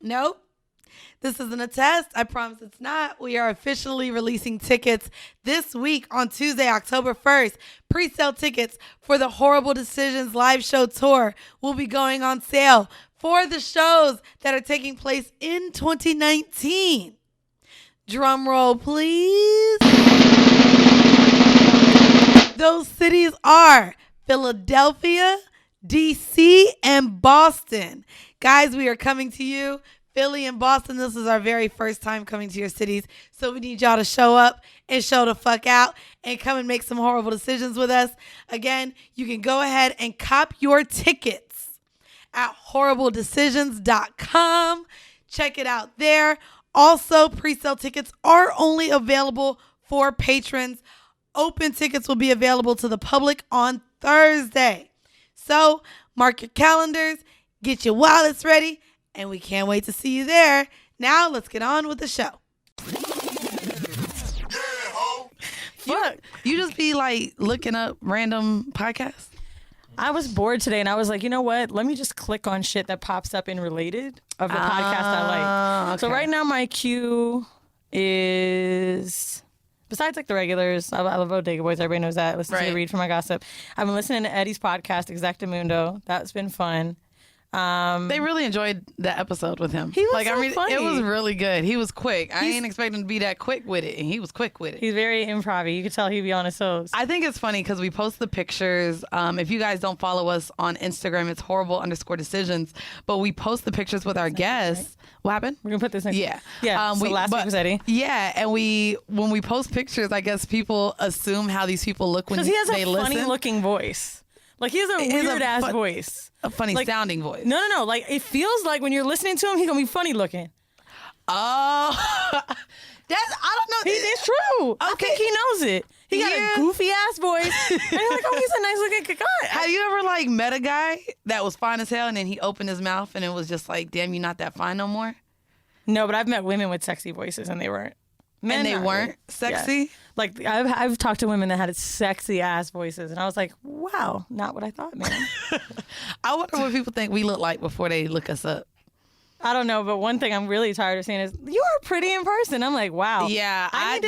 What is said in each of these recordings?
Nope. This isn't a test. I promise it's not. We are officially releasing tickets this week on Tuesday, October 1st. Pre-sale tickets for the Whoreible Decisions live show tour will be going on sale for the shows that are taking place in 2019. Drum roll, please. Those cities are Philadelphia, DC, and Boston. Guys, we are coming to you. Philly and Boston, this is our very first time coming to your cities. So we need y'all to show up and show the fuck out and come and make some Whoreible decisions with us. Again, you can go ahead and cop your tickets at whoreibledecisions.com. Check it out there. Also, pre-sale tickets are only available for patrons. Open tickets will be available to the public on Thursday. So mark your calendars, get your wallets ready, and we can't wait to see you there. Now, let's get on with the show. You just be like looking up random podcasts? I was bored today and I was like, you know what? Let me just click on shit that pops up in related of the podcast I like. Okay. So right now my queue is, besides like the regulars, I love Bodega Boys. Everybody knows that. Listen to Read for my gossip. I've been listening to Eddie's podcast, Exactamundo. That's been fun. They really enjoyed that episode with him. He was funny. It was really good. He was quick. I ain't expecting him to be that quick with it, and he was quick with it. He's very improv-y. You could tell he'd be on his toes. I think it's funny because we post the pictures. If you guys don't follow us on Instagram, it's Whoreible_decisions. But we post the pictures with our guests. Right? What happened? We're gonna put this next. Yeah. Yeah. So last week was Eddie. Yeah, and when we post pictures, I guess people assume how these people look when they listen. Because he has a funny-looking voice. Like, he has a weird-ass voice. A funny-sounding voice. No. Like, it feels like when you're listening to him, he's going to be funny-looking. Oh. I don't know. It's true. Okay. I think he knows it. He got a goofy-ass voice. And you're like, oh, he's a nice-looking guy. Have you ever, like, met a guy that was fine as hell, and then he opened his mouth, and it was just like, damn, you're not that fine no more? No, but I've met women with sexy voices, and they weren't. Men, and they weren't sexy? Yeah. Like, I've talked to women that had sexy ass voices, and I was like, wow, not what I thought, man. I wonder what people think we look like before they look us up. I don't know, but one thing I'm really tired of seeing is, you are pretty in person. I'm like, wow. Yeah, I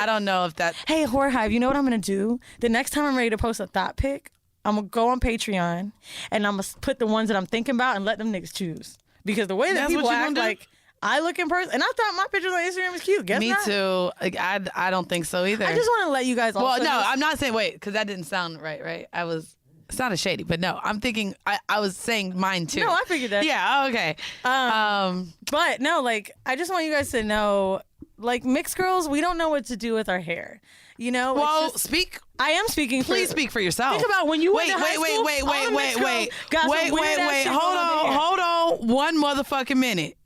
don't know if that... Hey, Whorehive, you know what I'm going to do? The next time I'm ready to post a thought pic, I'm going to go on Patreon, and I'm going to put the ones that I'm thinking about and let them niggas choose. Because the way that people act like... I look in person, and I thought my pictures on Instagram was cute. Guess Me not. too. I don't think so either. I just want to let you guys. Well, no, I'm not saying wait, because that didn't sound right. Right? It sounded shady, but no, I'm thinking I was saying mine too. No, I figured that. Yeah. Okay. But no, like I just want you guys to know, like mixed girls, we don't know what to do with our hair. You know. Well, speak. I am speaking. Please speak for yourself. Think about when you went to high school. Wait. Hold on. One motherfucking minute.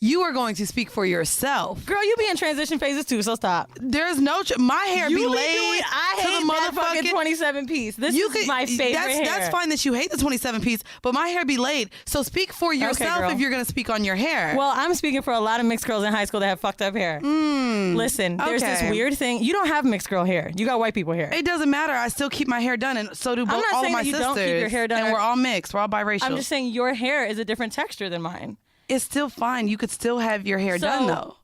You are going to speak for yourself. Girl, you be in transition phases too, so stop. There's no... my hair be laid I hate that fucking 27-piece. This is my favorite hair. That's fine that you hate the 27-piece, but my hair be laid. So speak for yourself if you're going to speak on your hair. Well, I'm speaking for a lot of mixed girls in high school that have fucked up hair. Listen, there's this weird thing. You don't have mixed girl hair. You got white people hair. It doesn't matter. I still keep my hair done, and so do all of my sisters. Don't keep your hair done. And we're all mixed. We're all biracial. I'm just saying your hair is a different texture than mine. It's still fine. You could still have your hair done, though.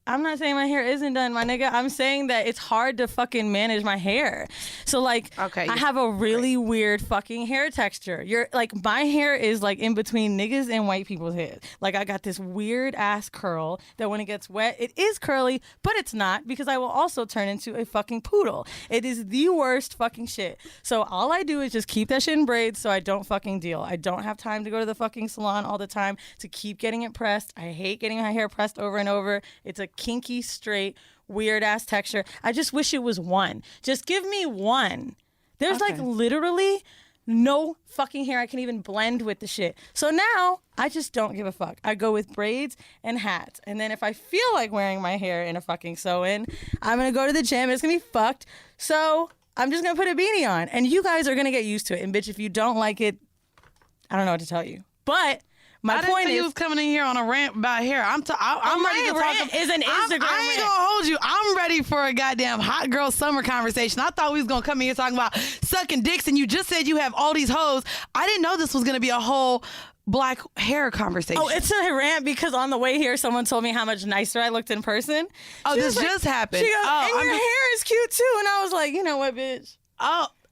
I'm not saying my hair isn't done, my nigga. I'm saying that it's hard to fucking manage my hair. So, like, I have a really weird fucking hair texture. My hair is, like, in between niggas and white people's heads. Like, I got this weird-ass curl that when it gets wet, it is curly, but it's not because I will also turn into a fucking poodle. It is the worst fucking shit. So, all I do is just keep that shit in braids so I don't fucking deal. I don't have time to go to the fucking salon all the time to keep getting it pressed. I hate getting my hair pressed over and over. It's a kinky, straight, weird ass texture. I just wish it was one. Just give me one. There's like literally no fucking hair I can even blend with the shit. So now I just don't give a fuck. I go with braids and hats. And then if I feel like wearing my hair in a fucking sew-in, I'm going to go to the gym and it's going to be fucked. So I'm just going to put a beanie on. And you guys are going to get used to it. And bitch, if you don't like it, I don't know what to tell you. But... My point is, you was coming in here on a rant about hair. I'm ready to talk. Is an Instagram I ain't gonna hold you. I'm ready for a goddamn hot girl summer conversation. I thought we was gonna come in here talking about sucking dicks, and you just said you have all these hoes. I didn't know this was gonna be a whole black hair conversation. Oh, it's a rant because on the way here, someone told me how much nicer I looked in person. Oh, this just happened. She goes, and your hair is cute too. And I was like, you know what, bitch?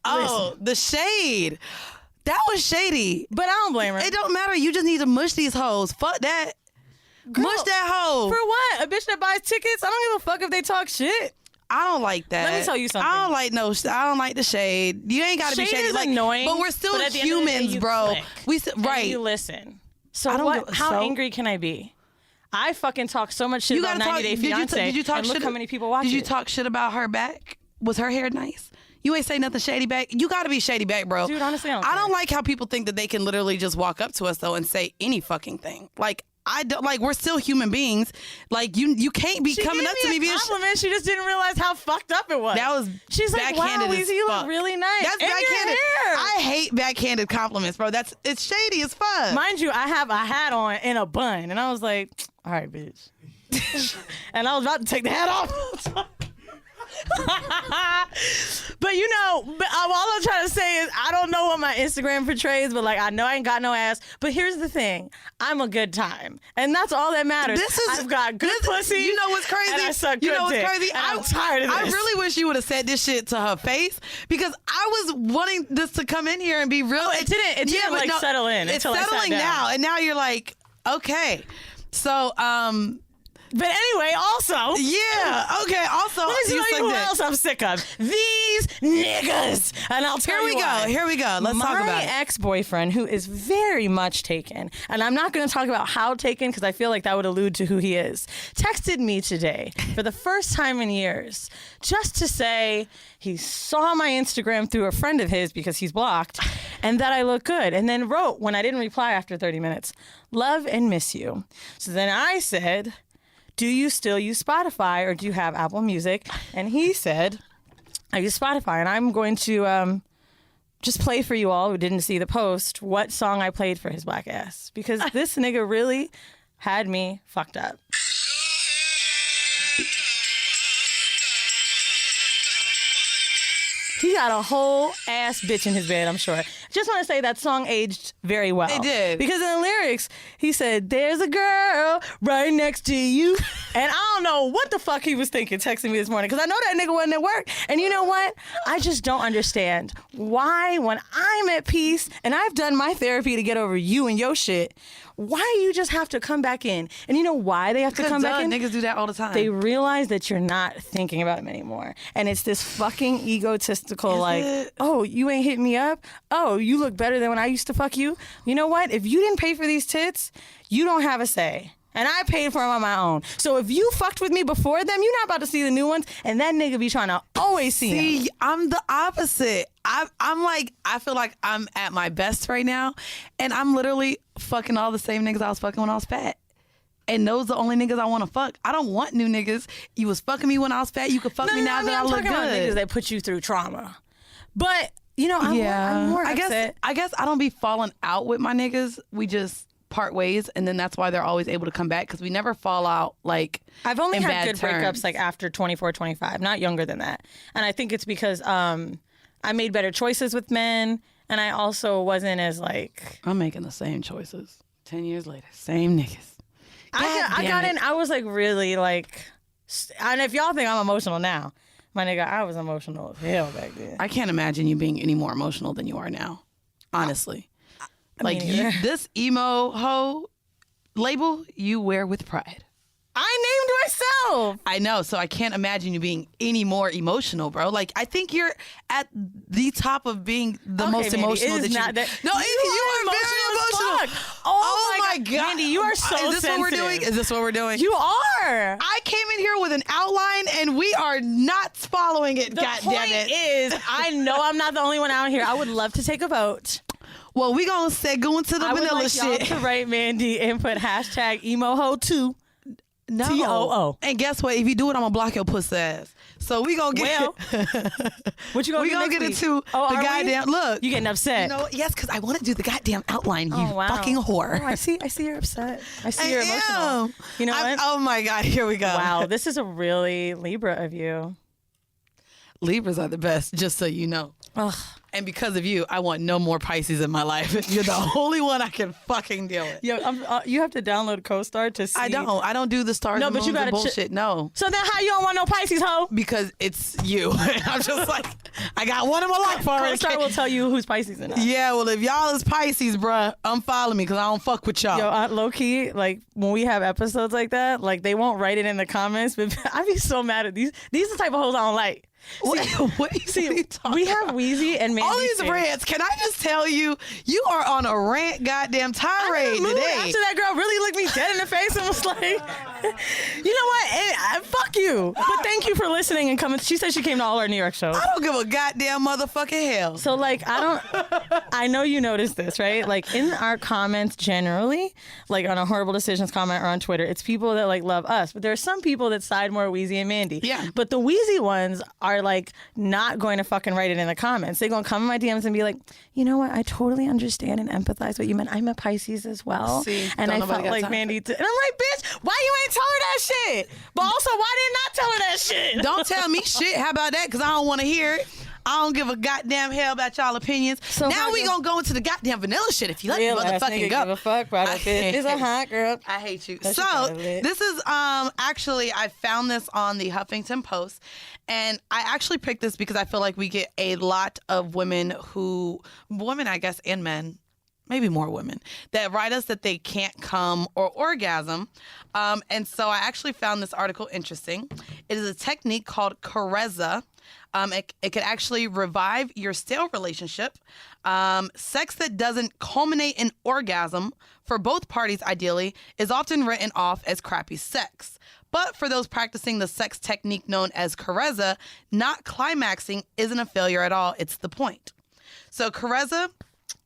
Listen. The shade. That was shady. But I don't blame her. It don't matter. You just need to mush these hoes. Fuck that. Girl, mush that hoe. For what? A bitch that buys tickets? I don't give a fuck if they talk shit. I don't like that. Let me tell you something. I don't like the shade. You ain't got to be shady. Is annoying, but we're still but humans, bro. Right. You listen. So how angry can I be? I fucking talk so much shit about 90 Day Fiancé. Did you talk and shit? Look how many people watch Did you it. talk shit about her back? Was her hair nice? You ain't say nothing shady back. You got to be shady back, bro. Dude, honestly, I don't like how people think that they can literally just walk up to us though and say any fucking thing. Like, I don't like. We're still human beings. Like you can't be coming up to me being compliment. She just didn't realize how fucked up it was. That was she's like, wow, Weezy, you look really nice. That's and backhanded. Your hair. I hate backhanded compliments, bro. It's shady as fuck. Mind you, I have a hat on and a bun, and I was like, all right, bitch. And I was about to take the hat off. But all I'm trying to say is I don't know what my Instagram portrays, but like I know I ain't got no ass. But here's the thing, I'm a good time, and that's all that matters. I've got good pussy. You know what's crazy? And I suck good dick. Crazy? I'm tired of this. I really wish you would have said this shit to her face because I was wanting this to come in here and be real. It didn't settle in. It's until settling I sat down. now, and now you're like, okay, so But anyway, also. Yeah, okay, also. Let me tell you who else I'm sick of. These niggas. And I'll tell you why. Here we go. Let's talk about it. My ex-boyfriend, who is very much taken, and I'm not going to talk about how taken because I feel like that would allude to who he is, texted me today for the first time in years just to say he saw my Instagram through a friend of his because he's blocked and that I look good. And then wrote, when I didn't reply after 30 minutes, love and miss you. So then I said, do you still use Spotify or do you have Apple Music? And he said, I use Spotify. And I'm going to just play for you all who didn't see the post what song I played for his black ass. Because this nigga really had me fucked up. He got a whole ass bitch in his bed, I'm sure. Just want to say that song aged very well. It did. Because in the lyrics, he said, there's a girl right next to you. And I don't know what the fuck he was thinking texting me this morning because I know that nigga wasn't at work. And you know what? I just don't understand why when I'm at peace and I've done my therapy to get over you and your shit, why you just have to come back in? And you know why they have to come back in? Niggas do that all the time. They realize that you're not thinking about him anymore. And it's this fucking egotistical oh, you ain't hit me up? Oh, you look better than when I used to fuck you? You know what? If you didn't pay for these tits, you don't have a say. And I paid for them on my own. So if you fucked with me before them, you're not about to see the new ones. And that nigga be trying to always see them. I'm the opposite. I'm like, I feel like I'm at my best right now. And I'm literally fucking all the same niggas I was fucking when I was fat. And those are the only niggas I want to fuck. I don't want new niggas. You was fucking me when I was fat. You could fuck me now that I look good. I'm talking about niggas that put you through trauma. But, I'm more upset. I guess I don't be falling out with my niggas. We just part ways, and then that's why they're always able to come back because we never fall out like I've only had good terms. breakups like after 24, 25, not younger than that. And I think it's because I made better choices with men, and I also wasn't as like... I'm making the same choices 10 years later. Same niggas. I got in, I was like really like... And if y'all think I'm emotional now, my nigga, I was emotional as hell back then. I can't imagine you being any more emotional than you are now, honestly. Like this emo hoe label you wear with pride. I named myself. I know, so I can't imagine you being any more emotional, bro. Like I think you're at the top of being the most emotional that you. No, you are very emotional. Oh my god, Mandy, you are so sensitive. Is this what we're doing? Is this what we're doing? You are. I came in here with an outline, and we are not following it. God damn it! The point is, I know I'm not the only one out here. I would love to take a vote. Well, we gonna go into the vanilla shit. Y'all to write Mandy and put hashtag #emoho2. No. TOO. And guess what? If you do it, I'm gonna block your pussy ass. So we gonna get. What you gonna? We gonna get into the goddamn look. You getting upset? Yes, because I want to do the goddamn outline. You fucking whore. Oh, I see you're upset. I see you're emotional. You know what? Oh my god, here we go. Wow, this is a really Libra of you. Libras are the best, just so you know. Ugh. And because of you, I want no more Pisces in my life. You're the only one I can fucking deal with. Yo, you have to download CoStar to see. I don't do the stars and moons and bullshit. No. So then how you don't want no Pisces, ho? Because it's you. I'm just like, I got one in my life already. CoStar will tell you who's Pisces or not. Yeah, well, if y'all is Pisces, bruh, unfollow me because I don't fuck with y'all. Yo, low key, like when we have episodes like that, like they won't write it in the comments, but I be so mad at these. These are the type of hoes I don't like. What are you talking we have Wheezy and Mandy. All these rants. Can I just tell you, you are on a rant goddamn tirade today. After that girl really looked me dead in the face and was like, you know what? Fuck you. But thank you for listening and coming. She said she came to all our New York shows. I don't give a goddamn motherfucking hell. So like, I know you noticed this, right? Like in our comments generally, like on a Whoreible Decisions comment or on Twitter, it's people that like love us. But there are some people that side more Wheezy and Mandy. Yeah. But the Wheezy ones are like not going to fucking write it in the comments. They're going to come in my DMs and be like, you know what? I totally understand and empathize what you meant. I'm a Pisces as well. See, and I felt like Mandy and I'm like, bitch, why you ain't tell her that shit? But also, why did not tell her that shit? Don't tell me shit. How about that? Because I don't want to hear it. I don't give a goddamn hell about y'all opinions. So now we gonna go into the goddamn vanilla shit. If you let me motherfucking go. Give a fuck about it. It's a hot girl. I hate you. So this is actually I found this on the Huffington Post, and I actually picked this because I feel like we get a lot of women I guess, and men. Maybe more women that write us that they can't come or orgasm. And so I actually found this article interesting. It is a technique called Carezza. It could actually revive your stale relationship. Sex that doesn't culminate in orgasm, for both parties ideally, is often written off as crappy sex. But for those practicing the sex technique known as Carezza, not climaxing isn't a failure at all. It's the point. So Carezza,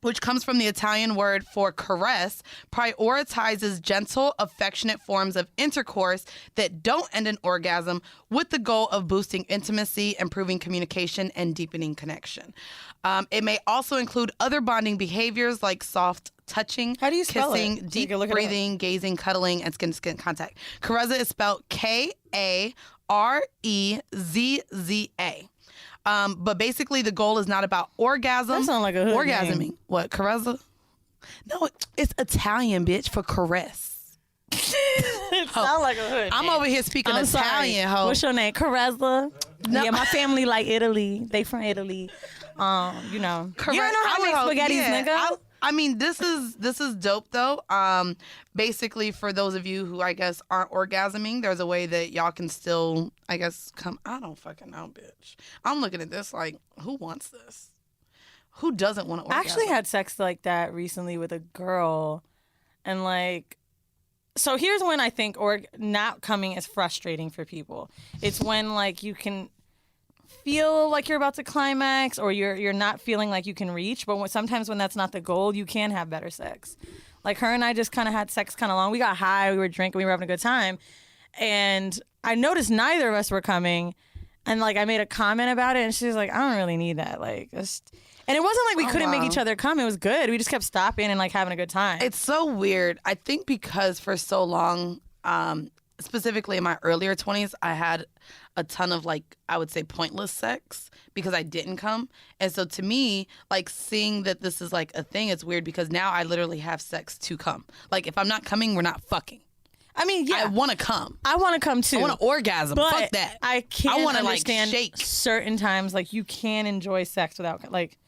which comes from the Italian word for caress, prioritizes gentle, affectionate forms of intercourse that don't end in orgasm with the goal of boosting intimacy, improving communication, and deepening connection. It may also include other bonding behaviors like soft touching, how do you spell kissing, it? deep breathing, gazing, cuddling, and skin-to-skin contact. Carezza is spelled Karezza. But basically, the goal is not about orgasm. That sounds like a hood orgasming. name. What, Carezza? No, it's Italian, bitch, for caress. It sounds like a hood I'm name. over here speaking Italian, ho. What's your name? Carezza? No. Yeah, my family like Italy. They from Italy. You know. You don't know how to make spaghettis, nigga. I mean, this is dope though. Basically, for those of you who I guess aren't orgasming, there's a way that y'all can still, I guess, come. I don't fucking know, bitch. I'm looking at this like, who wants this? Who doesn't want to orgasm? I actually had sex like that recently with a girl, and like, so here's when I think not coming is frustrating for people. It's when like you can feel like you're about to climax, or you're not feeling like you can reach, but sometimes when that's not the goal, you can have better sex. Like her and I just kind of had sex kind of long. We got high, we were drinking, we were having a good time, and I noticed neither of us were coming, and like I made a comment about it, and she was like, I don't really need that, like just. And it wasn't like we couldn't make each other come. It was good. We just kept stopping and like having a good time. It's so weird. I think because for so long, specifically in my earlier 20s, I had a ton of like, I would say pointless sex because I didn't come. And so to me, like seeing that this is like a thing, it's weird because now I literally have sex to come. Like if I'm not coming, we're not fucking. I mean, yeah. I want to come. I want to come too. I want to orgasm. But fuck that. I can't understand like shake. certain times like you can enjoy sex without like,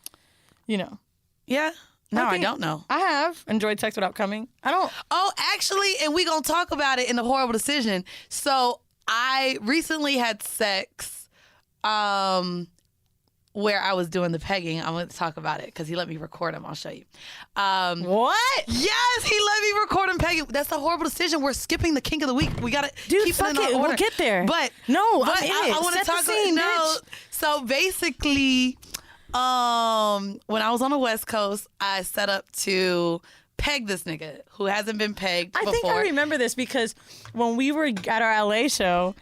you know. Yeah. No, I don't know. I have enjoyed sex without coming. I don't. Oh, actually, and we going to talk about it in the Whoreible Decision. So I recently had sex where I was doing the pegging. I'm going to talk about it because he let me record him. I'll show you. What? Yes, he let me record him pegging. That's the Whoreible Decision. We're skipping the kink of the week. We got to keep it in our order. We'll get there. But no, but I'm in it. I want to Set talk the scene, no. So basically, when I was on the West Coast, I set up to peg this nigga who hasn't been pegged before. I think I remember this because when we were at our LA show,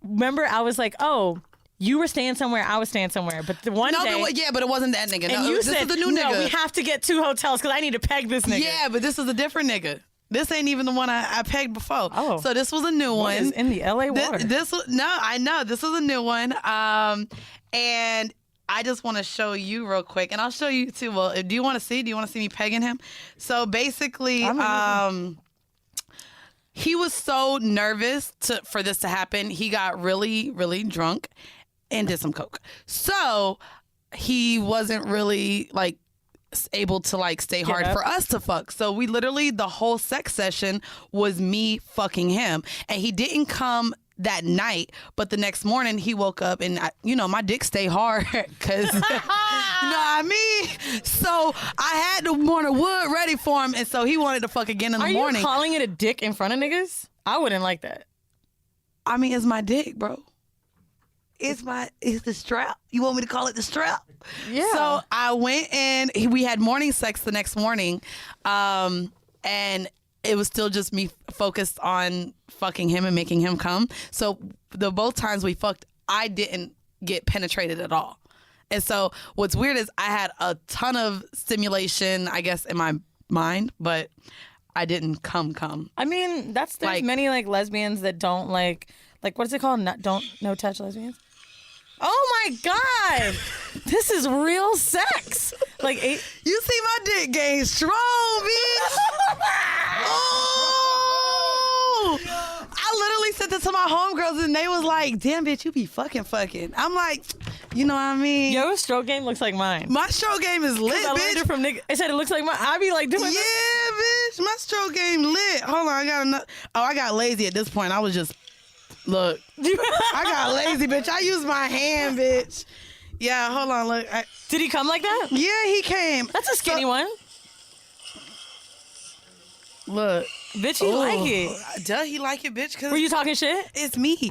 remember I was like, oh, you were staying somewhere, I was staying somewhere. But the one day... but it wasn't that nigga. And no, you this said, is the new nigga. No, we have to get 2 hotels because I need to peg this nigga. Yeah, but this is a different nigga. This ain't even the one I pegged before. Oh. So this was a new one. Is in the LA water? No, I know. This was a new one. And I just want to show you real quick, and I'll show you too. Well, do you want to see? Do you want to see me pegging him? So basically, he was so nervous for this to happen. He got really, really drunk and did some coke. So he wasn't really like able to like stay hard for us to fuck. So we literally, the whole sex session was me fucking him, and he didn't come that night, but the next morning he woke up and my dick stayed hard because you know what I mean. So I had the morning wood ready for him, and so he wanted to fuck again in the morning. Are you calling it a dick in front of niggas? I wouldn't like that. I mean, it's my dick, bro. It's the strap. You want me to call it the strap? Yeah. So I went and we had morning sex the next morning, and it was still just me focused on fucking him and making him come. So the both times we fucked, I didn't get penetrated at all. And so what's weird is I had a ton of stimulation, I guess, in my mind, but I didn't come. I mean, there's many like lesbians that don't like what is it called? No touch lesbians. Oh my God, this is real sex. You see my dick game strong, bitch. Oh, I literally said this to my homegirls and they was like, "Damn, bitch, you be fucking." I'm like, you know what I mean? Your stroke game looks like mine. My stroke game is lit, I bitch. Learned it from nigga. I said it looks like mine. I be like doing this. Bitch, my stroke game lit. Hold on, I got lazy at this point. I was just. Look, I got lazy, bitch. I used my hand, bitch. Yeah, hold on, look. Did he come like that? Yeah, he came. That's a skinny one. Look. Bitch, he like it. Duh, he like it, bitch. Cause were you talking shit? It's me.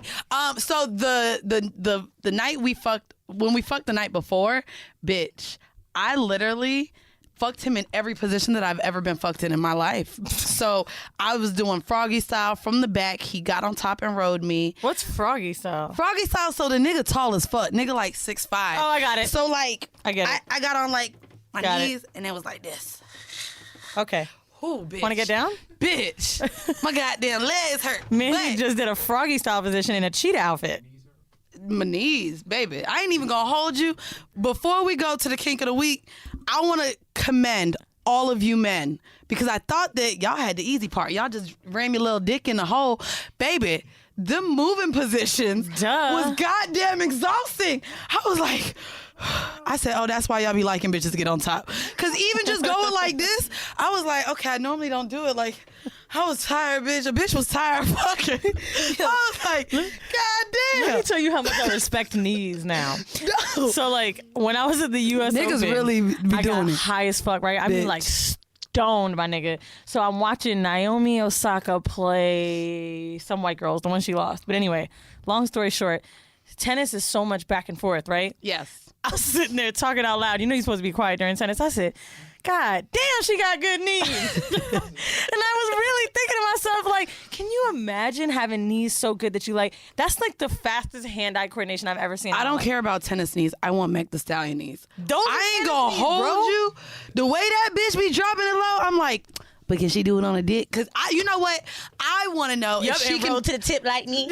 So the night we fucked, when we fucked the night before, bitch, I literally fucked him in every position that I've ever been fucked in my life. So I was doing froggy style from the back. He got on top and rode me. What's froggy style? Froggy style, so the nigga tall as fuck. Nigga like 6'5". Oh, I got it. So like, I get it. I got on like my knees and it was like this. Okay. Oh, bitch. Want to get down? Bitch. My goddamn legs hurt. Man, you just did a froggy style position in a cheetah outfit. My knees, baby. I ain't even gonna hold you. Before we go to the kink of the week, I want to commend all of you men because I thought that y'all had the easy part. Y'all just ran your little dick in the hole. Baby, them moving positions was goddamn exhausting. I was like, I said, oh, that's why y'all be liking bitches to get on top. Because even just going like this, I was like, okay, I normally don't do it. Like, I was tired, bitch. A bitch was tired fucking. I was like, God damn. Let me tell you how much I respect knees now. No. So, like, when I was at the U.S. Niggas Open, really be I doing got it. high as fuck, right? I mean, like, stoned, my nigga. So I'm watching Naomi Osaka play some white girls, the one she lost. But anyway, long story short, tennis is so much back and forth, right? Yes. I was sitting there talking out loud. You know you're supposed to be quiet during tennis. I said, God damn, she got good knees. And I was really thinking to myself, like, can you imagine having knees so good that you like, that's like the fastest hand-eye coordination I've ever seen. I don't care about tennis knees. I want Meg the Stallion knees. I ain't gonna hold you. The way that bitch be dropping it low, I'm like, but can she do it on a dick? Because you know what? I want to know if she can roll to the tip like me.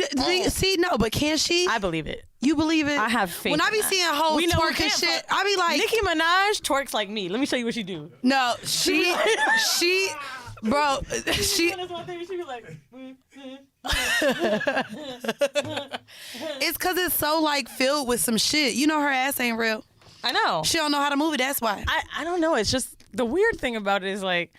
See, no, but can she? I believe it. You believe it? I have faith. When I be seeing hoes twerk and shit, I be like, Nicki Minaj twerks like me. Let me show you what she do. No, bro, she. It's because it's so like filled with some shit. You know her ass ain't real. I know. She don't know how to move it. That's why. I don't know. It's just the weird thing about it is like.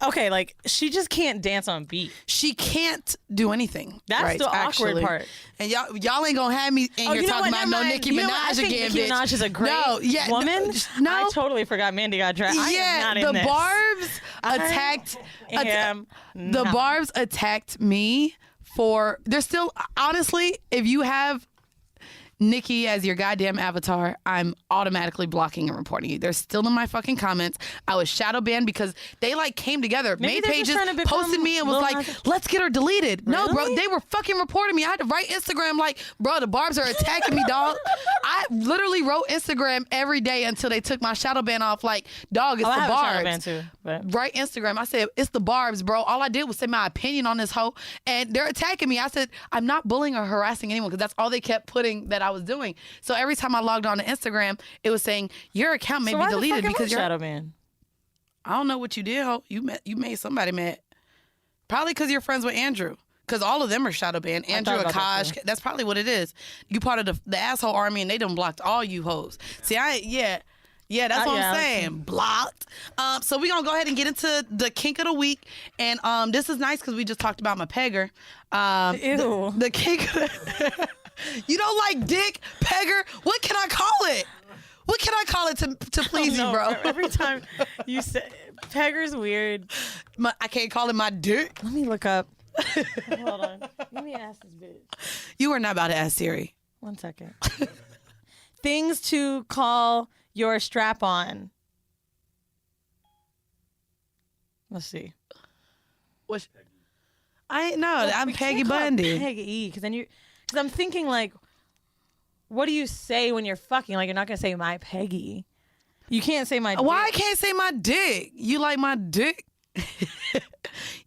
Okay, like, she just can't dance on beat. She can't do anything. That's the awkward part. And y'all ain't gonna have me in here talking about no Nicki Minaj again, bitch. Nicki Minaj is a great woman. No. I totally forgot Mandy got dressed. Yeah, the Barbs attacked me for, they're still, honestly, if you have Nikki as your goddamn avatar, I'm automatically blocking and reporting you. They're still in my fucking comments. I was shadow banned because they like came together, made pages, posted me and was like, let's get her deleted. Really? No, bro, they were fucking reporting me. I had to write Instagram like, bro, the Barbs are attacking me, dog. I literally wrote Instagram every day until they took my shadow ban off. Like, dog, it's the Barbs. I have a shadow ban too. But. Right, Instagram. I said, it's the Barbs, bro. All I did was say my opinion on this hoe, and they're attacking me. I said, I'm not bullying or harassing anyone because that's all they kept putting that I was doing. So every time I logged on to Instagram, it was saying your account may be deleted because you're shadow ban. I don't know what you did, ho. You made somebody mad. Probably because you're friends with Andrew. Because all of them are shadow banned. Andrew, Akash, that's probably what it is. You part of the asshole army, and they done blocked all you hoes. See, that's what I'm saying. Blocked. So we're going to go ahead and get into the kink of the week. And this is nice because we just talked about my pegger. Ew. The kink. You don't like dick, pegger? What can I call it? What can I call it to please you, bro? Every time you say pegger's weird. I can't call it my dick. Let me look up. Hold on. Let me ask this bitch. You are not about to ask Siri. 1 second. Things to call your strap on. Let's see. What? I ain't know. I'm Peggy Bundy. Peggy, because I'm thinking like, what do you say when you're fucking? Like, you're not gonna say my Peggy. You can't say my dick. Why I can't say my dick? You like my dick?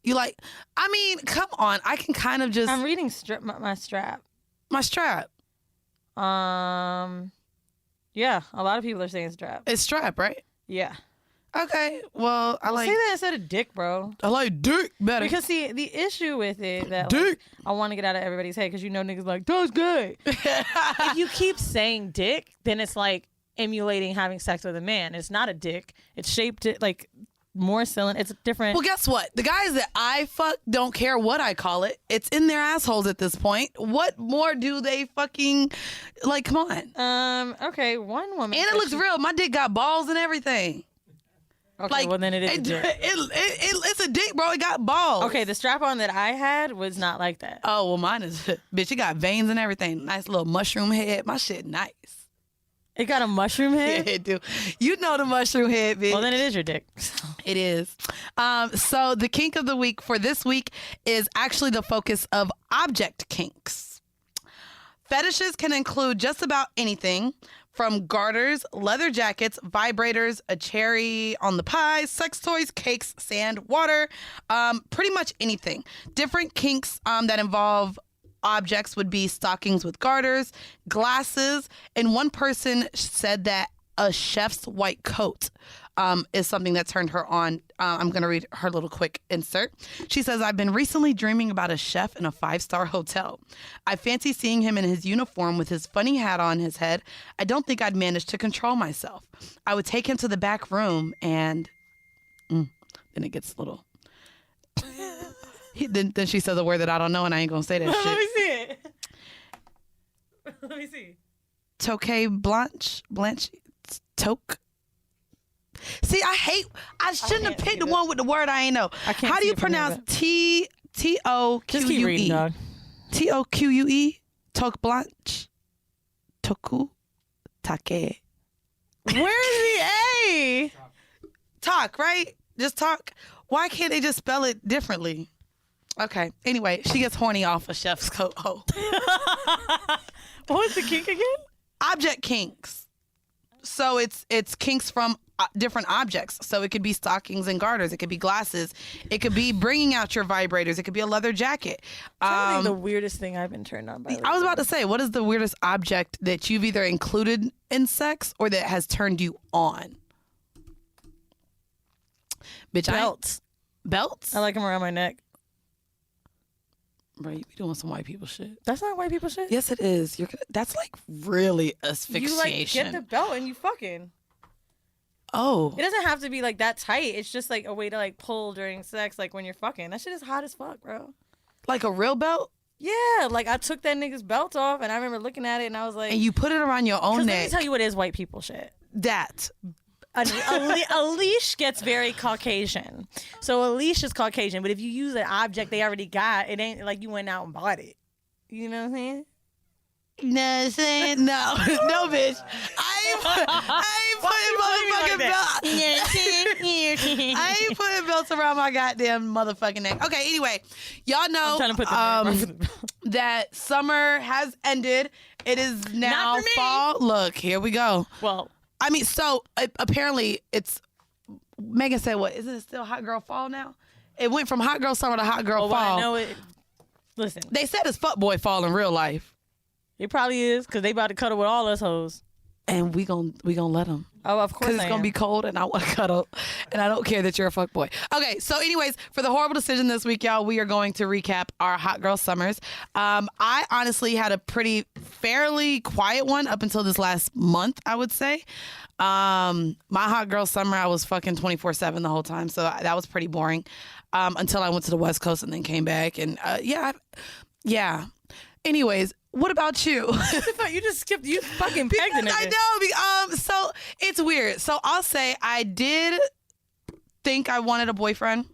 You like, I mean, come on. I can kind of just. I'm reading my strap. My strap. Yeah, a lot of people are saying strap. It's strap, right? Yeah. Okay. Well, I like. Say that instead of dick, bro. I like dick better. Because see, the issue with it that dick. Like, I want to get out of everybody's head because you know niggas like that's gay. If you keep saying dick, then it's like emulating having sex with a man. It's not a dick. It's shaped like more cylinder. It's different. Well, guess what? The guys that I fuck don't care what I call it. It's in their assholes at this point. What more do they fucking like? Come on. Okay. One woman. And it looks real. My dick got balls and everything. Okay, like, well then it is a dick. It's a dick, bro. It got balls. Okay, the strap-on that I had was not like that. Oh, well mine is, bitch, it got veins and everything. Nice little mushroom head. My shit nice. It got a mushroom head? Yeah, it do. You know the mushroom head, bitch. Well, then it is your dick. It is. So the kink of the week for this week is actually the focus of object kinks. Fetishes can include just about anything from garters, leather jackets, vibrators, a cherry on the pie, sex toys, cakes, sand, water, pretty much anything. Different kinks that involve objects would be stockings with garters, glasses, and one person said that a chef's white coat is something that turned her on. I'm going to read her little quick insert. She says, I've been recently dreaming about a chef in a 5-star hotel. I fancy seeing him in his uniform with his funny hat on his head. I don't think I'd manage to control myself. I would take him to the back room and then it gets a little. Then she says a word that I don't know and I ain't going to say that shit. Let me see it. Let me see. Toque Blanche, toque. See, I shouldn't have picked the one with the word I ain't know. How do you pronounce Toque? Just keep reading, dog. Toque? Toque Blanche? Toku? Take. Where's the A? Talk, right? Just talk. Why can't they just spell it differently? Okay. Anyway, she gets horny off a chef's coat. Oh. What was the kink again? Object kinks. So it's kinks from different objects. So it could be stockings and garters. It could be glasses. It could be bringing out your vibrators. It could be a leather jacket. I think the weirdest thing I've been turned on by. I was about to say, what is the weirdest object that you've either included in sex or that has turned you on? Bitch, belts. Belts? I like them around my neck. Bro, you be doing some white people shit. That's not white people shit? Yes, it is. That's like really asphyxiation. You like get the belt and you fucking. Oh. It doesn't have to be like that tight. It's just like a way to like pull during sex, like when you're fucking. That shit is hot as fuck, bro. Like a real belt? Yeah, like I took that nigga's belt off and I remember looking at it and I was like. And you put it around your own neck. Let me tell you what is white people shit. That. A leash gets very Caucasian. So a leash is Caucasian, but if you use an object they already got, it ain't like you went out and bought it. You know what I'm saying? No, saying no, no, bitch. I ain't putting motherfucking belts. I ain't putting belts around my goddamn motherfucking neck. Okay, anyway, y'all know that summer has ended. It is now fall. Look, here we go. Well, I mean, so apparently it's. Megan said, "What isn't it still hot girl fall now? It went from hot girl summer to hot girl fall." I know it. Listen, they said it's fuckboy fall in real life. It probably is, because they about to cuddle with all us hoes. And we gonna let them. Oh, of course. Because it's gonna be cold, and I want to cuddle, and I don't care that you're a fuckboy. Okay, so anyways, for the horrible decision this week, y'all, we are going to recap our hot girl summers. I honestly had a fairly quiet one up until this last month, I would say. My hot girl summer, I was fucking 24/7 the whole time, so that was pretty boring. Until I went to the West Coast and then came back, and yeah. Anyways. What about you? You just skipped. You fucking pegged it. I know. So it's weird. So I'll say I did think I wanted a boyfriend.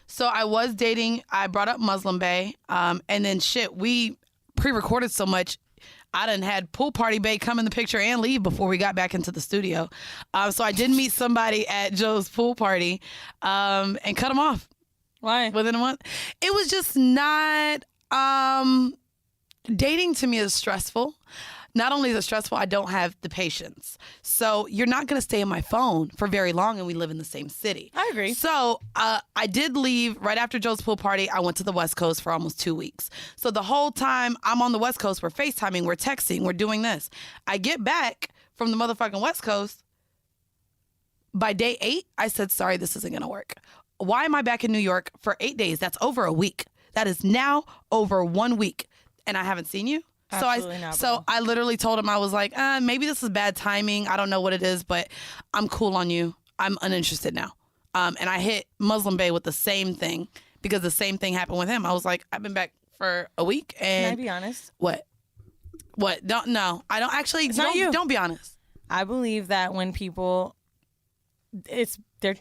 So I was dating. I brought up Muslim Bay. And then we pre-recorded so much. I done had Pool Party Bay come in the picture and leave before we got back into the studio. So I did meet somebody at Joe's pool party and cut him off. Why? Within a month. It was just not... Dating to me is stressful. Not only is it stressful, I don't have the patience. So you're not going to stay on my phone for very long, and we live in the same city. I agree. So I did leave right after Joe's pool party. I went to the West Coast for almost 2 weeks. So the whole time I'm on the West Coast, we're FaceTiming, we're texting, we're doing this. I get back from the motherfucking West Coast. By day 8, I said, sorry, this isn't going to work. Why am I back in New York for 8 days? That's over a week. That is now over 1 week. And I haven't seen you. So I literally told him, I was like, maybe this is bad timing. I don't know what it is, but I'm cool on you. I'm uninterested now. And I hit Muslim Bay with the same thing because the same thing happened with him. I was like, I've been back for a week. And can I be honest? What? Don't, no, I don't actually. It's not you. Don't be honest. I believe that when people, they're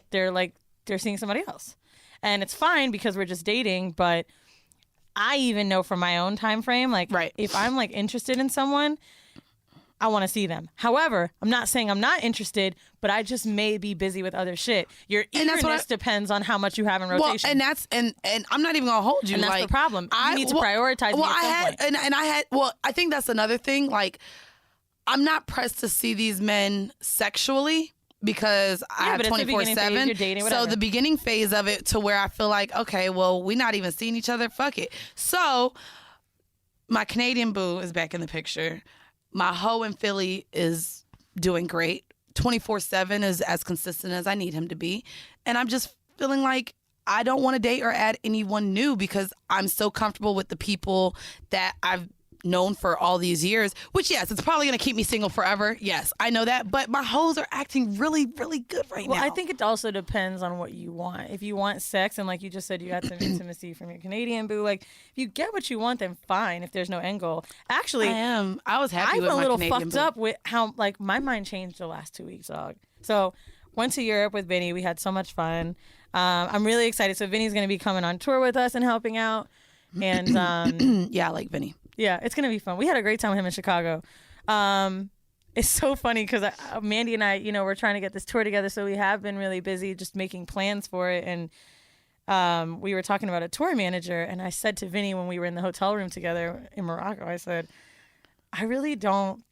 seeing somebody else, and it's fine because we're just dating, but I even know from my own time frame, like, right. If I'm like interested in someone, I want to see them. However, I'm not saying I'm not interested, but I just may be busy with other shit. Your eagerness depends on how much you have in rotation. Well, and I'm not even gonna hold you. And that's the problem. You need to prioritize. I think that's another thing. Like, I'm not pressed to see these men sexually. Because I have 24/7, so the beginning phase of it to where I feel like, okay, well, we're not even seeing each other. Fuck it. So my Canadian boo is back in the picture. My hoe in Philly is doing great. 24/7 is as consistent as I need him to be, and I'm just feeling like I don't want to date or add anyone new because I'm so comfortable with the people that I've known for all these years, which, yes, it's probably going to keep me single forever. Yes, I know that. But my hoes are acting really, really good right now. Well, I think it also depends on what you want. If you want sex, and like you just said, you got some intimacy from your Canadian boo, like, if you get what you want, then fine, if there's no end goal. Actually, I was happy with my Canadian boo. I'm a little fucked up with how, like, my mind changed the last 2 weeks, dog. So, went to Europe with Vinny. We had so much fun. I'm really excited. So, Vinny's going to be coming on tour with us and helping out. And yeah, I like Vinny. Yeah, it's going to be fun. We had a great time with him in Chicago. It's so funny because Mandy and I, we're trying to get this tour together, so we have been really busy just making plans for it. And we were talking about a tour manager, and I said to Vinny when we were in the hotel room together in Morocco, I said, I really don't